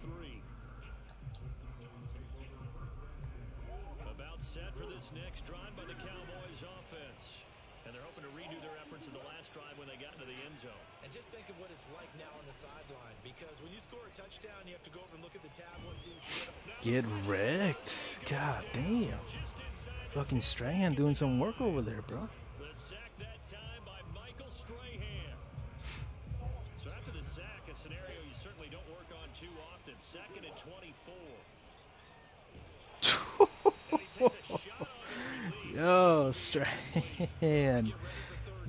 About set for this next drive by the Cowboys offense. And they're hoping to redo their efforts in the last drive when they got into the end zone. And just think of what it's like now on the sideline. Because when you score a touchdown, you have to go over and look at the tablet and see what you Get wrecked. God damn. Fucking Strahan doing some work over there, bro. The sack that time by Michael Strahan. So after the sack, a scenario you certainly don't work on too often. 2nd and 24. And he takes a shot on the release. Yo, Strahan.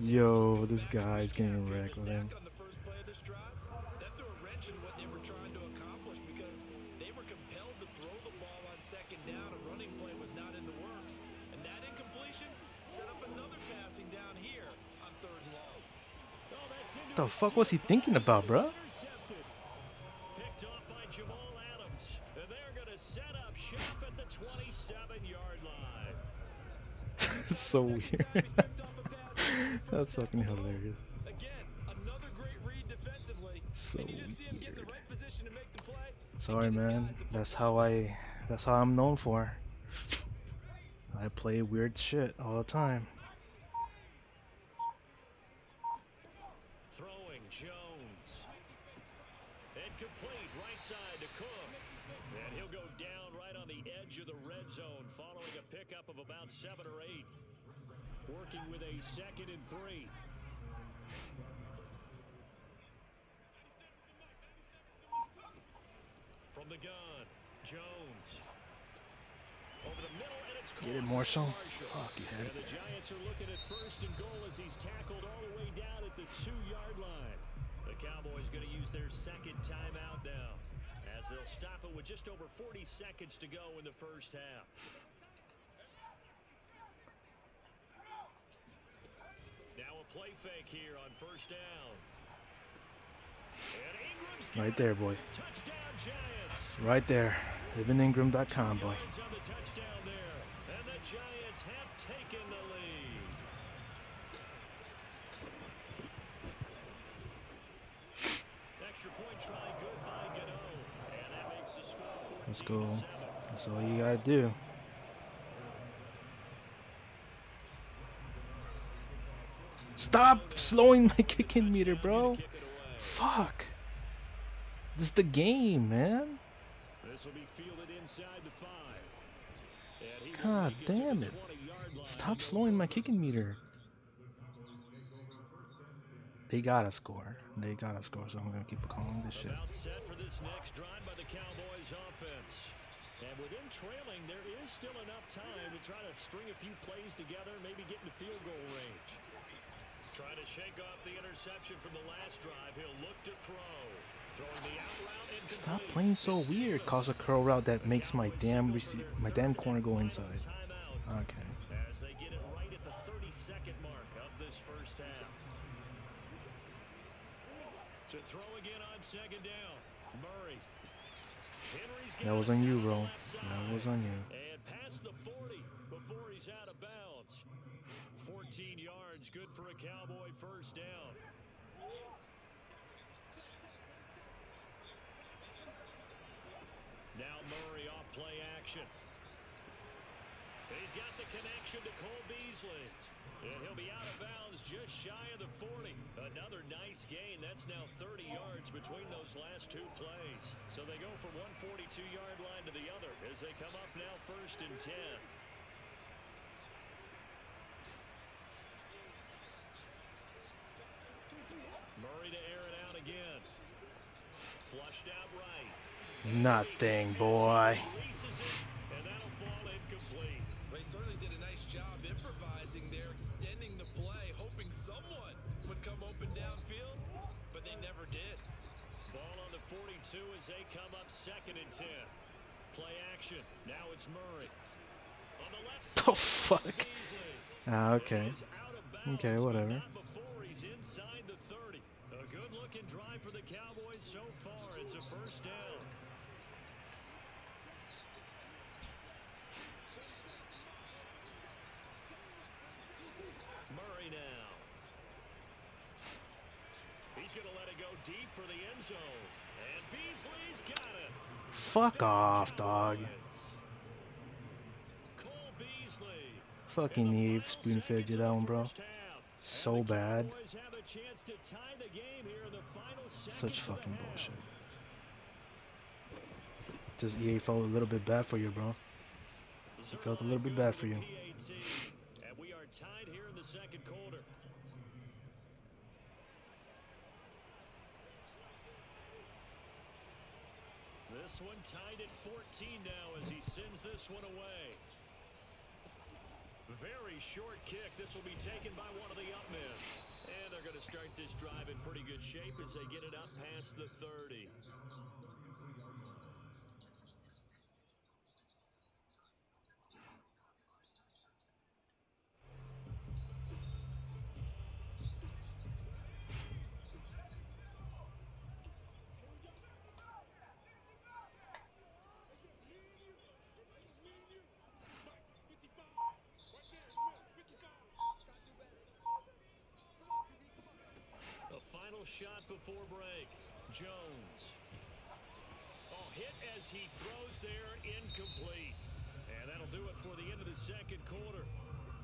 Yo, this guy's getting wrecked with him. On the first play of this drive, that threw a wrench in what they were trying to accomplish because they were compelled to throw the ball on 2nd down. A running play was not in the works. And that incompletion set up another passing down here on 3rd and long. What the fuck was he thinking about, bro? Picked off by Jamal Adams. And they're going to set up shop at the 27-yard line. It's so weird. That's fucking hilarious. Again, another great read defensively. So And you just see him get in the weird. right position to make the play. Sorry, man. That's how I'm known for. I play weird shit all the time. Throwing Jones. Incomplete, right side to Cook. And he'll go down right on the edge of the red zone following a pickup of about 7 or 8. Working with a 2nd and 3. From the gun, Jones. Over the middle, and it's Get it, caught by Marshall. Marshall. Fuck, you had And it. the Giants are looking at 1st and goal as he's tackled all the way down at the 2-yard line. The Cowboys going to use their 2nd timeout now, as they'll stop it with just over 40 seconds to go in the first half. Now a play fake here on 1st down. And Ingram's got Right there, boy. it. Touchdown Giants. Right there. LivingIngram.com, boy. Yards on the touchdown there. And the Giants have taken the lead. Extra point try good by Gano. And that makes the score 14-7. Let's go. That's all you gotta do. Stop slowing my kicking meter, bro. Fuck. This is the game, man. This will be fielded inside the 5. And he will God make it to the damn it. 20-yard line. Stop slowing my kicking meter. They gotta score. They gotta score, so I'm gonna keep calling this shit. About set for this next drive by the Cowboys offense. And with them trailing, there is still enough time to try to string a few plays together, maybe get into field goal range. Trying to shake off the interception from the last drive. He'll look to throw. Throwing the out route incomplete. Stop playing so weird. Cause a curl route that makes my damn corner go inside. Okay. As they get it right at the 30-second mark of this first half. To throw again on 2nd down. Murray. Henry's got That was on you, bro. That was on you. and past the 40 before he's out of bounds. 14 yards, good for a Cowboy 1st down. Now Murray off play action. He's got the connection to Cole Beasley. And he'll be out of bounds just shy of the 40. Another nice gain. That's now 30 yards between those last 2 plays. So they go from one 42-yard line to the other as they come up now 1st and 10. Murray to air it out again. Flushed out right. Nothing, boy. Releases it, and that'll fall incomplete. They certainly did a nice job improvising there, extending the play, hoping someone would come open downfield, but they never did. Ball on the 42 as they come up 2nd and 10. Play action. Now it's Murray. On the left side. The fuck? Beasley. Ah, okay. Is out of bounds, Okay, but whatever. not before he's inside the 30. A good-looking drive for the Cowboys so far. It's a 1st down. deep for the end zone. And Beasley's got it. Fuck off, dog. Cole Beasley. Fucking Eve spoon-fed you that one, bro. So bad. Such fucking bullshit. Just EA felt a little bit bad for you, bro. It felt a little bit bad for you. And we are tied here in the second quarter. This one tied at 14 now as he sends this one away. Very short kick. This will be taken by one of the up men. And they're going to start this drive in pretty good shape as they get it up past the 30. Shot before break. Jones. Oh, hit as he throws there, incomplete. And that'll do it for the end of the second quarter.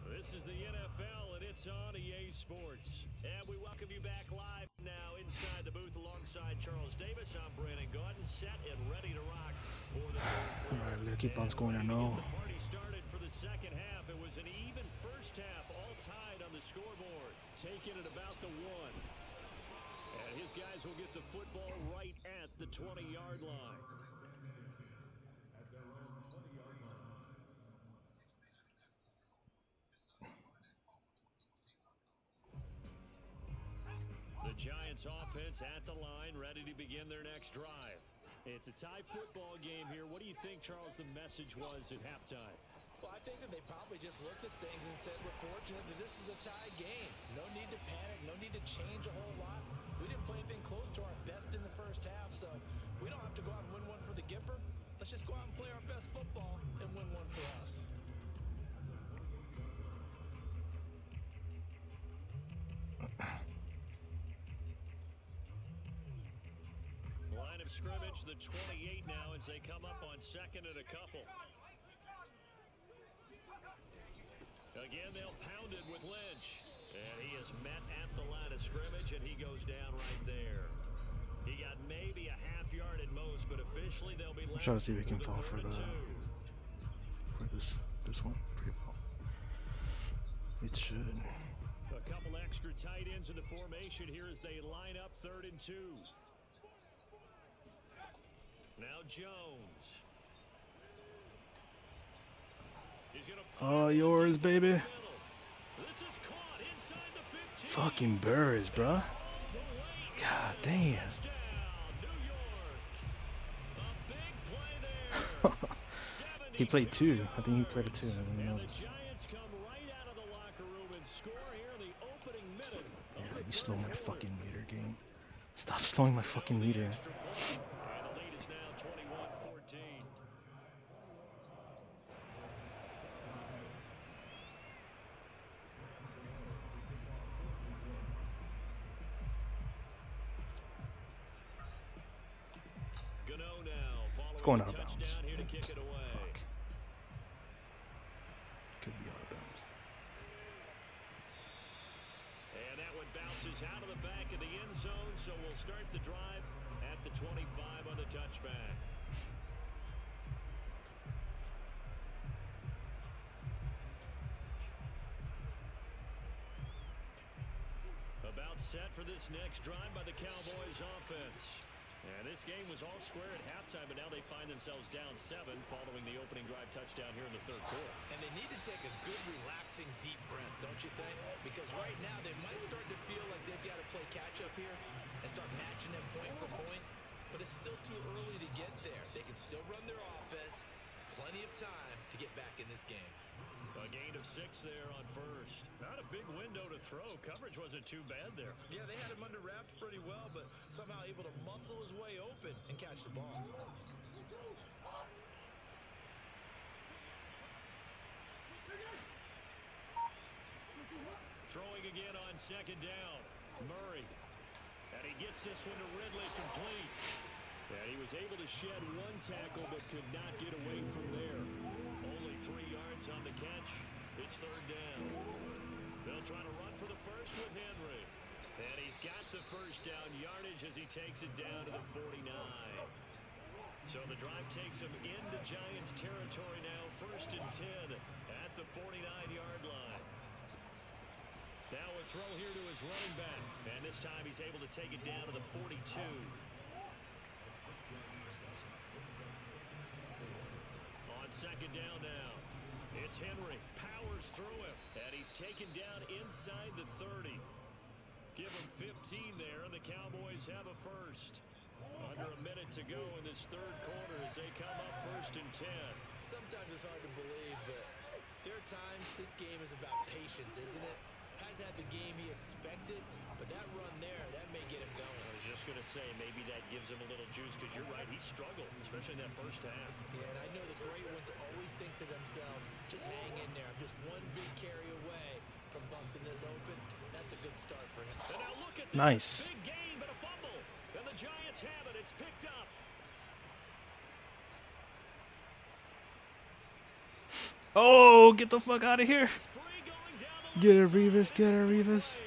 This is the NFL, and it's on EA Sports. And we welcome you back live now inside the booth alongside Charles Davis. I'm Brandon Gordon, set and ready to rock for the third quarter. All right, we're going to keep on scoring, I know. The party started for the second half. It was an even first half, all tied on the scoreboard. Taking it about the 1. And his guys will get the football right at the 20-yard line. The Giants offense at the line, ready to begin their next drive. It's a tie football game here. What do you think, Charles, the message was at halftime? Well, I think that they probably just looked at things and said, we're fortunate that this is a tie game. No need to panic, no need to change a whole lot. We didn't play anything close to our best in the first half, so we don't have to go out and win one for the Gipper. Let's just go out and play our best football and win one for us. Line of scrimmage, the 28 now as they come up on second and a couple. Again, they'll pound it with Lynch. And he is met at the line of scrimmage, and he goes down right there. He got maybe a half yard at most, but officially they'll be left. I'm trying to see if we can fall for this one. Pretty well. It should. A couple extra tight ends in the formation here as they line up 3rd and 2. Now Jones. He's gonna all yours, baby. This is caught inside the 15. Fucking birds, bruh. God damn. He played 2. I think he played a 2. I didn't notice. Yeah, you slow my fucking meter, game. Stop slowing my fucking meter. It's going out of bounds. Fuck. Could be out of bounds. And that one bounces out of the back of the end zone, so we'll start the drive at the 25 on the touchback. About set for this next drive by the Cowboys offense. And this game was all square at halftime, but now they find themselves down 7 following the opening drive touchdown here in the 3rd quarter. And they need to take a good, relaxing, deep breath, don't you think? Because right now they might start to feel like they've got to play catch-up here and start matching them point for point. But it's still too early to get there. They can still run their offense. Plenty of time to get back in this game. A gain of 6 there on first. Not a big window to throw. Coverage wasn't too bad there. Yeah, they had him under wraps pretty well, but somehow able to muscle his way open and catch the ball. Throwing again on 2nd down. Murray. And he gets this one to Ridley complete. And he was able to shed one tackle but could not get away from there. Only 3 yards on the catch. It's third down. They'll try to run for the first with Henry. And he's got the first down yardage as he takes it down to the 49. So the drive takes him into Giants territory now. First and 10 at the 49-yard line. Now a throw here to his running back. And this time he's able to take it down to the 42. On second down now. It's Henry. Powers through him. And he's taken down inside the 30. Give him 15 there, and the Cowboys have a first. Under a minute to go in this third quarter as they come up first and 10. Sometimes it's hard to believe, but there are times this game is about patience, isn't it? Has had the game he expected, but that run there, that may get him going. I was just going to say, maybe that gives him a little juice, because you're right, he struggled, especially in that first half. Yeah, and I know the great ones always think to themselves, just hang in there. I'm just one big carry away from busting this open. That's a good start for him. And now look at this. Nice. Big gain, but a fumble. And the Giants have it. It's picked up. Oh, get the fuck out of here. Get it, Revis. Get it, Revis.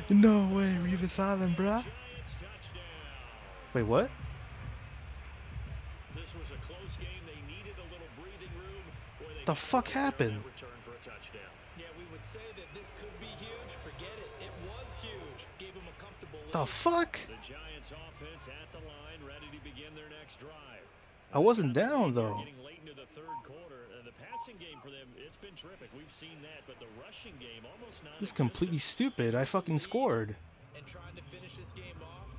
No way, Revis Island, bruh. Wait, what? This was a close game. They needed a little breathing room. The fuck happened? Yeah, we would say that this could be huge. Forget it. It was huge. Gave him a comfortable lead. The fuck? The Giants offense at the line, ready to begin their next drive. I wasn't down though. Getting late into the third quarter, and the passing game for them, it's been terrific. We've seen that, but the rushing game almost not. This is completely stupid. I fucking scored. And trying to finish this game off,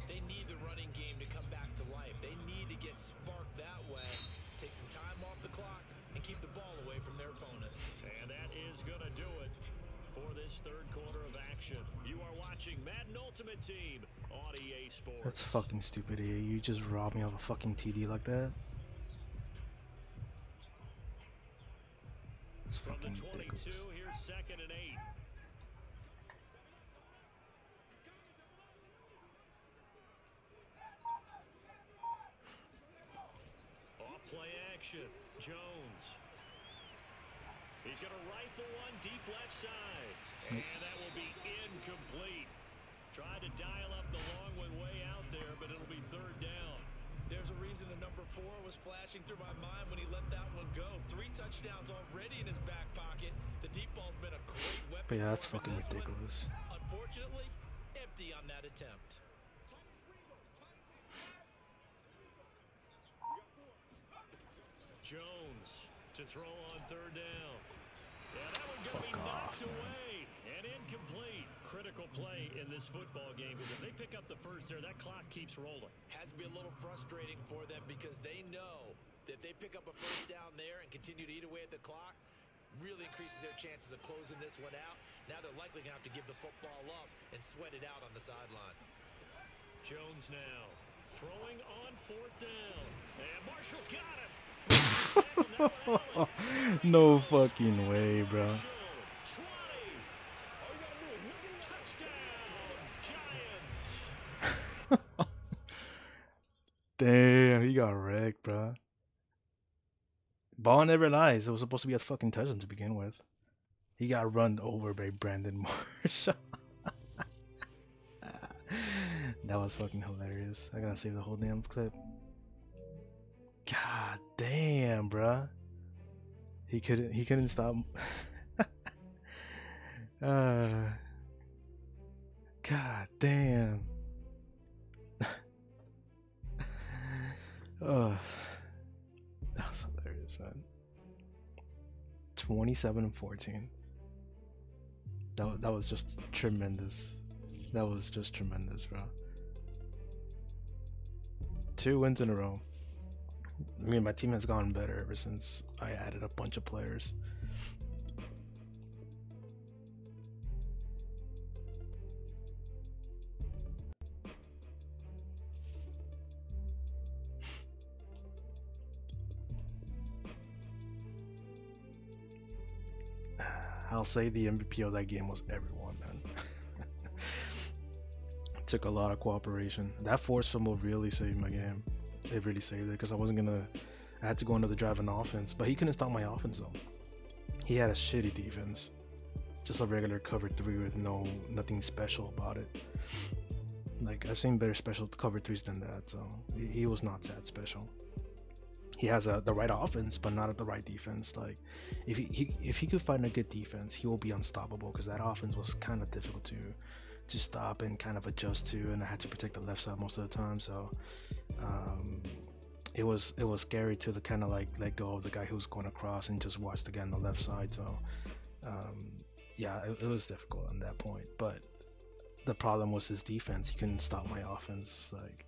they need the running game to come back to life. They need to get sparked that way, take some time off the clock, and keep the ball away from their opponents. And that is going to do it for this third quarter of action. You are watching Madden Ultimate Team on EA Sports. That's fucking stupid, EA. You just robbed me of a fucking TD like that. It's From the fucking 22, ridiculous. here's second and 8. Off play action. Jones. He's going to rifle one deep left side. And that will be incomplete. Tried to dial up the long one way out there, but it'll be third down. There's a reason the number 4 was flashing through my mind when he let that one go. 3 touchdowns already in his back pocket. The deep ball's been a great weapon. But yeah, that's for him fucking in this ridiculous. one. Unfortunately, empty on that attempt. Jones to throw on third down. And that one going to be knocked away and incomplete. Critical play in this football game, because if they pick up the first there, that clock keeps rolling. Has to be a little frustrating for them because they know that if they pick up a first down there and continue to eat away at the clock, really increases their chances of closing this one out. Now they're likely going to have to give the football up and sweat it out on the sideline. Jones now throwing on fourth down. And Marshall's got him. No fucking way, bro. Damn, he got wrecked, bro. Ball never lies. It was supposed to be a fucking touchdown to begin with. He got run over by Brandon Marshall. That was fucking hilarious. I gotta save the whole damn clip. God damn, bruh. He couldn't stop. God damn. Oh, that was hilarious, man. 27-14. That was just tremendous. That was just tremendous, bro. 2 wins in a row. I mean, my team has gotten better ever since I added a bunch of players. I'll say the MVP of that game was everyone, man. Took a lot of cooperation. That force fumble really saved my game. It really saved it because I had to go into the drive and offense, but he couldn't stop my offense though. He had a shitty defense, just a regular cover 3 with nothing special about it. Like I've seen better special cover 3s than that, so he was not that special. He has the right offense, but not at the right defense. Like if he could find a good defense, he will be unstoppable because that offense was kind of difficult to stop and kind of adjust to, and I had to protect the left side most of the time. So it was scary to kind of like let go of the guy who's going across and just watch the guy on the left side. So yeah, it was difficult on that point. But the problem was his defense. He couldn't stop my offense. Like,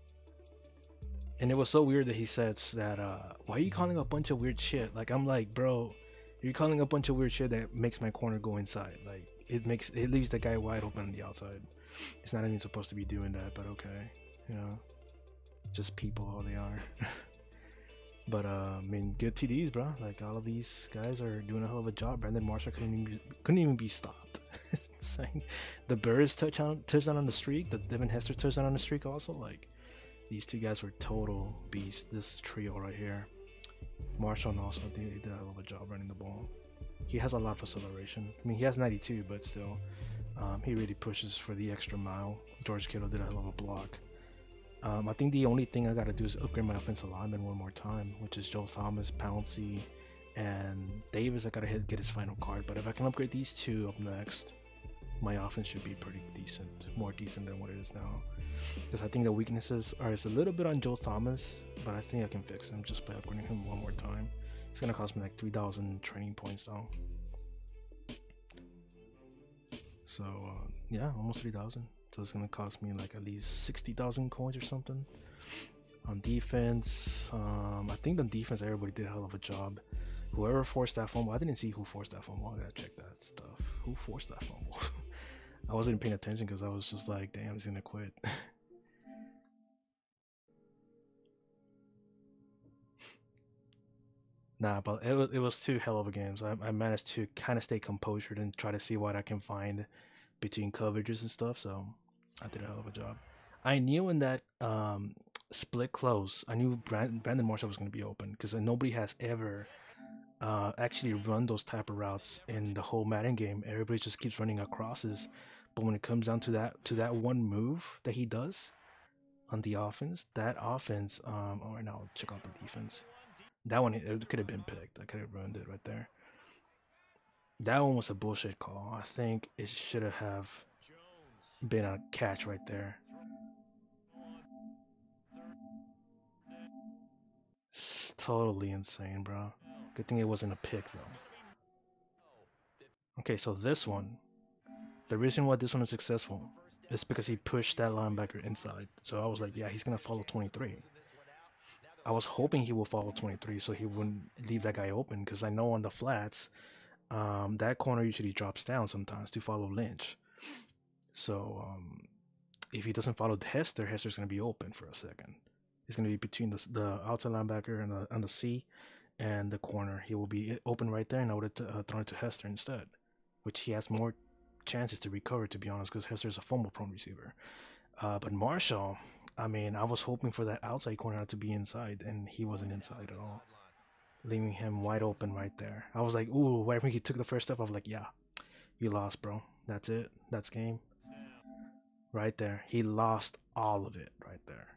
and it was so weird that he says that why are you calling a bunch of weird shit? Like I'm like, bro, you're calling a bunch of weird shit that makes my corner go inside. Like it leaves the guy wide open on the outside. It's not even supposed to be doing that, but okay, you know, just people how they are. But I mean, good TDs, bro. Like all of these guys are doing a hell of a job. Brandon Marshall couldn't even be stopped. Saying the Burris touchdown on the streak, the Devin Hester touchdown on the streak also. Like these two guys were total beasts. This trio right here. Marshall also did a hell of a job running the ball. He has a lot of acceleration. I mean, he has 92, but still, he really pushes for the extra mile. George Kittle did a hell of a block. I think the only thing I gotta do is upgrade my offensive lineman one more time, which is Joe Thomas, Pouncey, and Davis. I gotta get his final card. But if I can upgrade these two up next, my offense should be pretty decent, more decent than what it is now. Because I think the weaknesses are a little bit on Joe Thomas, but I think I can fix him just by upgrading him one more time. It's gonna cost me like 3,000 training points though. So yeah, almost 3,000. So it's gonna cost me like at least 60,000 coins or something. On defense, I think the defense everybody did a hell of a job. Whoever forced that fumble, I didn't see who forced that fumble. I gotta check that stuff. Who forced that fumble? I wasn't paying attention because I was just like, damn, he's gonna quit. Nah, but it was two hell of a games. I managed to kind of stay composed and try to see what I can find between coverages and stuff. So I did a hell of a job. I knew in that split close, I knew Brandon Marshall was going to be open because nobody has ever actually run those type of routes in the whole Madden game. Everybody just keeps running acrosses, but when it comes down to that one move that he does on the offense, that offense, oh, right now check out the defense. That one, it could have been picked. I could have ruined it right there. That one was a bullshit call. I think it should have been a catch right there. It's totally insane, bro. Good thing it wasn't a pick, though. Okay, so this one, the reason why this one is successful is because he pushed that linebacker inside. So I was like, yeah, he's going to follow 23. I was hoping he would follow 23 so he wouldn't leave that guy open, because I know on the flats, that corner usually drops down sometimes to follow Lynch. So if he doesn't follow Hester's going to be open for a second. He's going to be between the outside linebacker and on the C and the corner. He will be open right there, and I would have thrown it to Hester instead, which he has more chances to recover, to be honest, because Hester's a fumble-prone receiver. But Marshall, I mean, I was hoping for that outside corner to be inside, and he wasn't inside at all, leaving him wide open right there. I was like, ooh, right when he took the first step, I was like, yeah, you lost, bro. That's it. That's game. Right there. He lost all of it right there.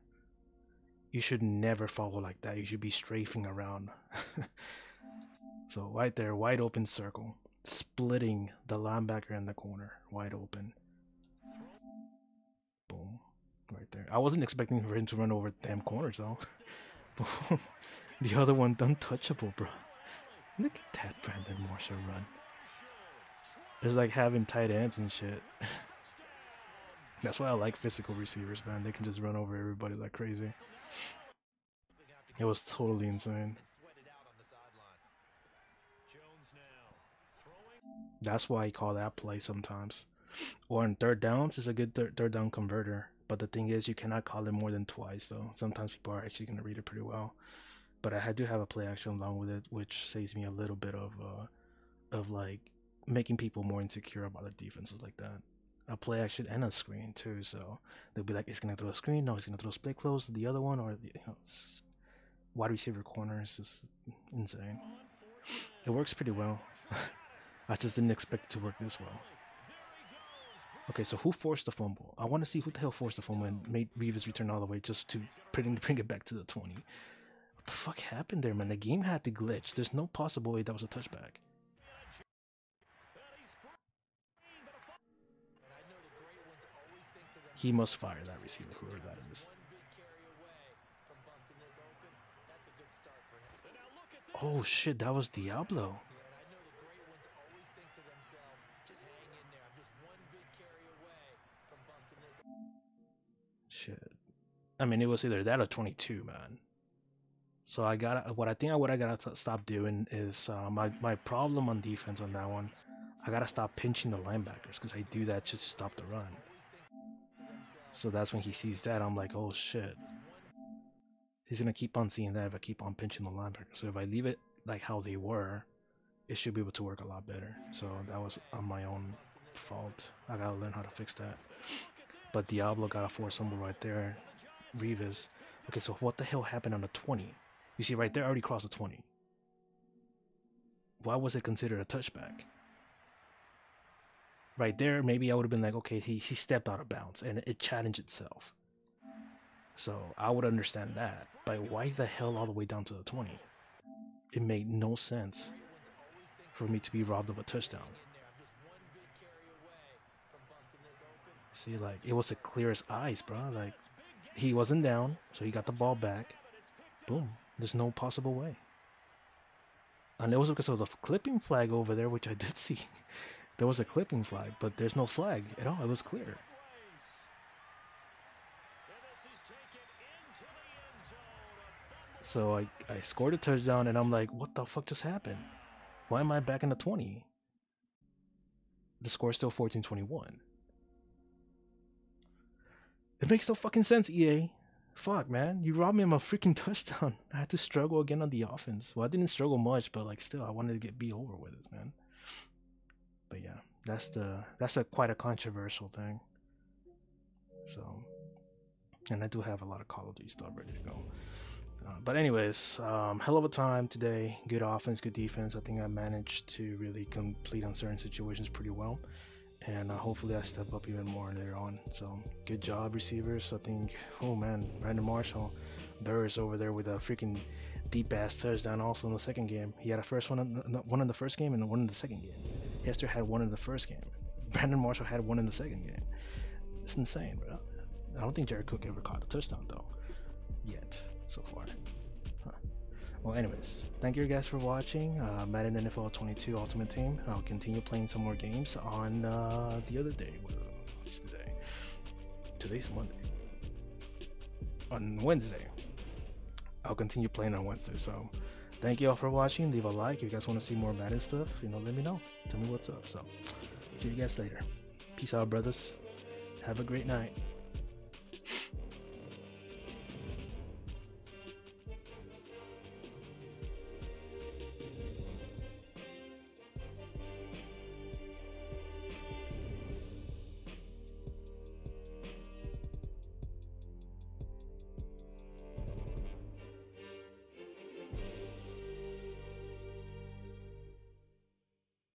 You should never follow like that. You should be strafing around. So right there, wide open circle, splitting the linebacker in the corner, wide open. Boom. Right there. I wasn't expecting for him to run over damn corners though. The other one untouchable, bro. Look at that Brandon Marshall run. It's like having tight ends and shit. That's why I like physical receivers, man. They can just run over everybody like crazy. It was totally insane. That's why I call that play sometimes. Or in third downs, it's a good third down converter. But the thing is, you cannot call it more than twice, though. Sometimes people are actually going to read it pretty well. But I do have a play action along with it, which saves me a little bit of like making people more insecure about their defenses like that. A play action and a screen too, so they'll be like, "It's gonna throw a screen, no, he's gonna throw a split close to the other one," or wide receiver corner is just insane. It works pretty well. I just didn't expect it to work this well. Okay, so who forced the fumble? I want to see who the hell forced the fumble and made Revis return all the way just to bring it back to the 20. What the fuck happened there, man? The game had to glitch. There's no possible way that was a touchback. He must fire that receiver, whoever that is. Oh shit, that was Diablo. Shit. I mean, it was either that or 22, man. So I gotta, what I gotta stop doing is my problem on defense on that one. I gotta stop pinching the linebackers because I do that just to stop the run. So that's when he sees that, I'm like, oh shit. He's gonna keep on seeing that if I keep on pinching the linebackers. So if I leave it like how they were, it should be able to work a lot better. So that was on my own fault. I gotta learn how to fix that. But Diablo got a force fumble right there. Revis. Okay, so what the hell happened on the 20? You see right there, I already crossed the 20. Why was it considered a touchback? Right there, maybe I would have been like, okay, he stepped out of bounds and it challenged itself. So I would understand that. But why the hell all the way down to the 20? It made no sense for me to be robbed of a touchdown. See, like, it was as clear as eyes, bro. Like, he wasn't down, so he got the ball back. Boom. There's no possible way. And it was because of the clipping flag over there, which I did see. There was a clipping flag, but there's no flag at all. It was clear. So I scored a touchdown, and I'm like, what the fuck just happened? Why am I back in the 20? The score is still 14-21. It makes no fucking sense, EA. Fuck, man. You robbed me of my freaking touchdown. I had to struggle again on the offense. Well, I didn't struggle much, but like still, I wanted to be over with it, man. But yeah, that's quite a controversial thing. So, and I do have a lot of Call of Duty stuff ready to go. But anyways, hell of a time today. Good offense, good defense. I think I managed to really complete on certain situations pretty well. And hopefully I step up even more later on. So good job, receivers. I think, oh man, Brandon Marshall, Burris over there with a freaking deep ass touchdown also in the second game. He had a first one in the first game and one in the second game. Hester had one in the first game. Brandon Marshall had one in the second game. It's insane, bro. I don't think Jared Cook ever caught a touchdown though, yet so far. Well, anyways, thank you guys for watching Madden NFL 22 Ultimate Team. I'll continue playing some more games on the other day. What's today? Today's Monday. On Wednesday. I'll continue playing on Wednesday. So, thank you all for watching. Leave a like if you guys want to see more Madden stuff. Let me know. Tell me what's up. So, see you guys later. Peace out, brothers. Have a great night.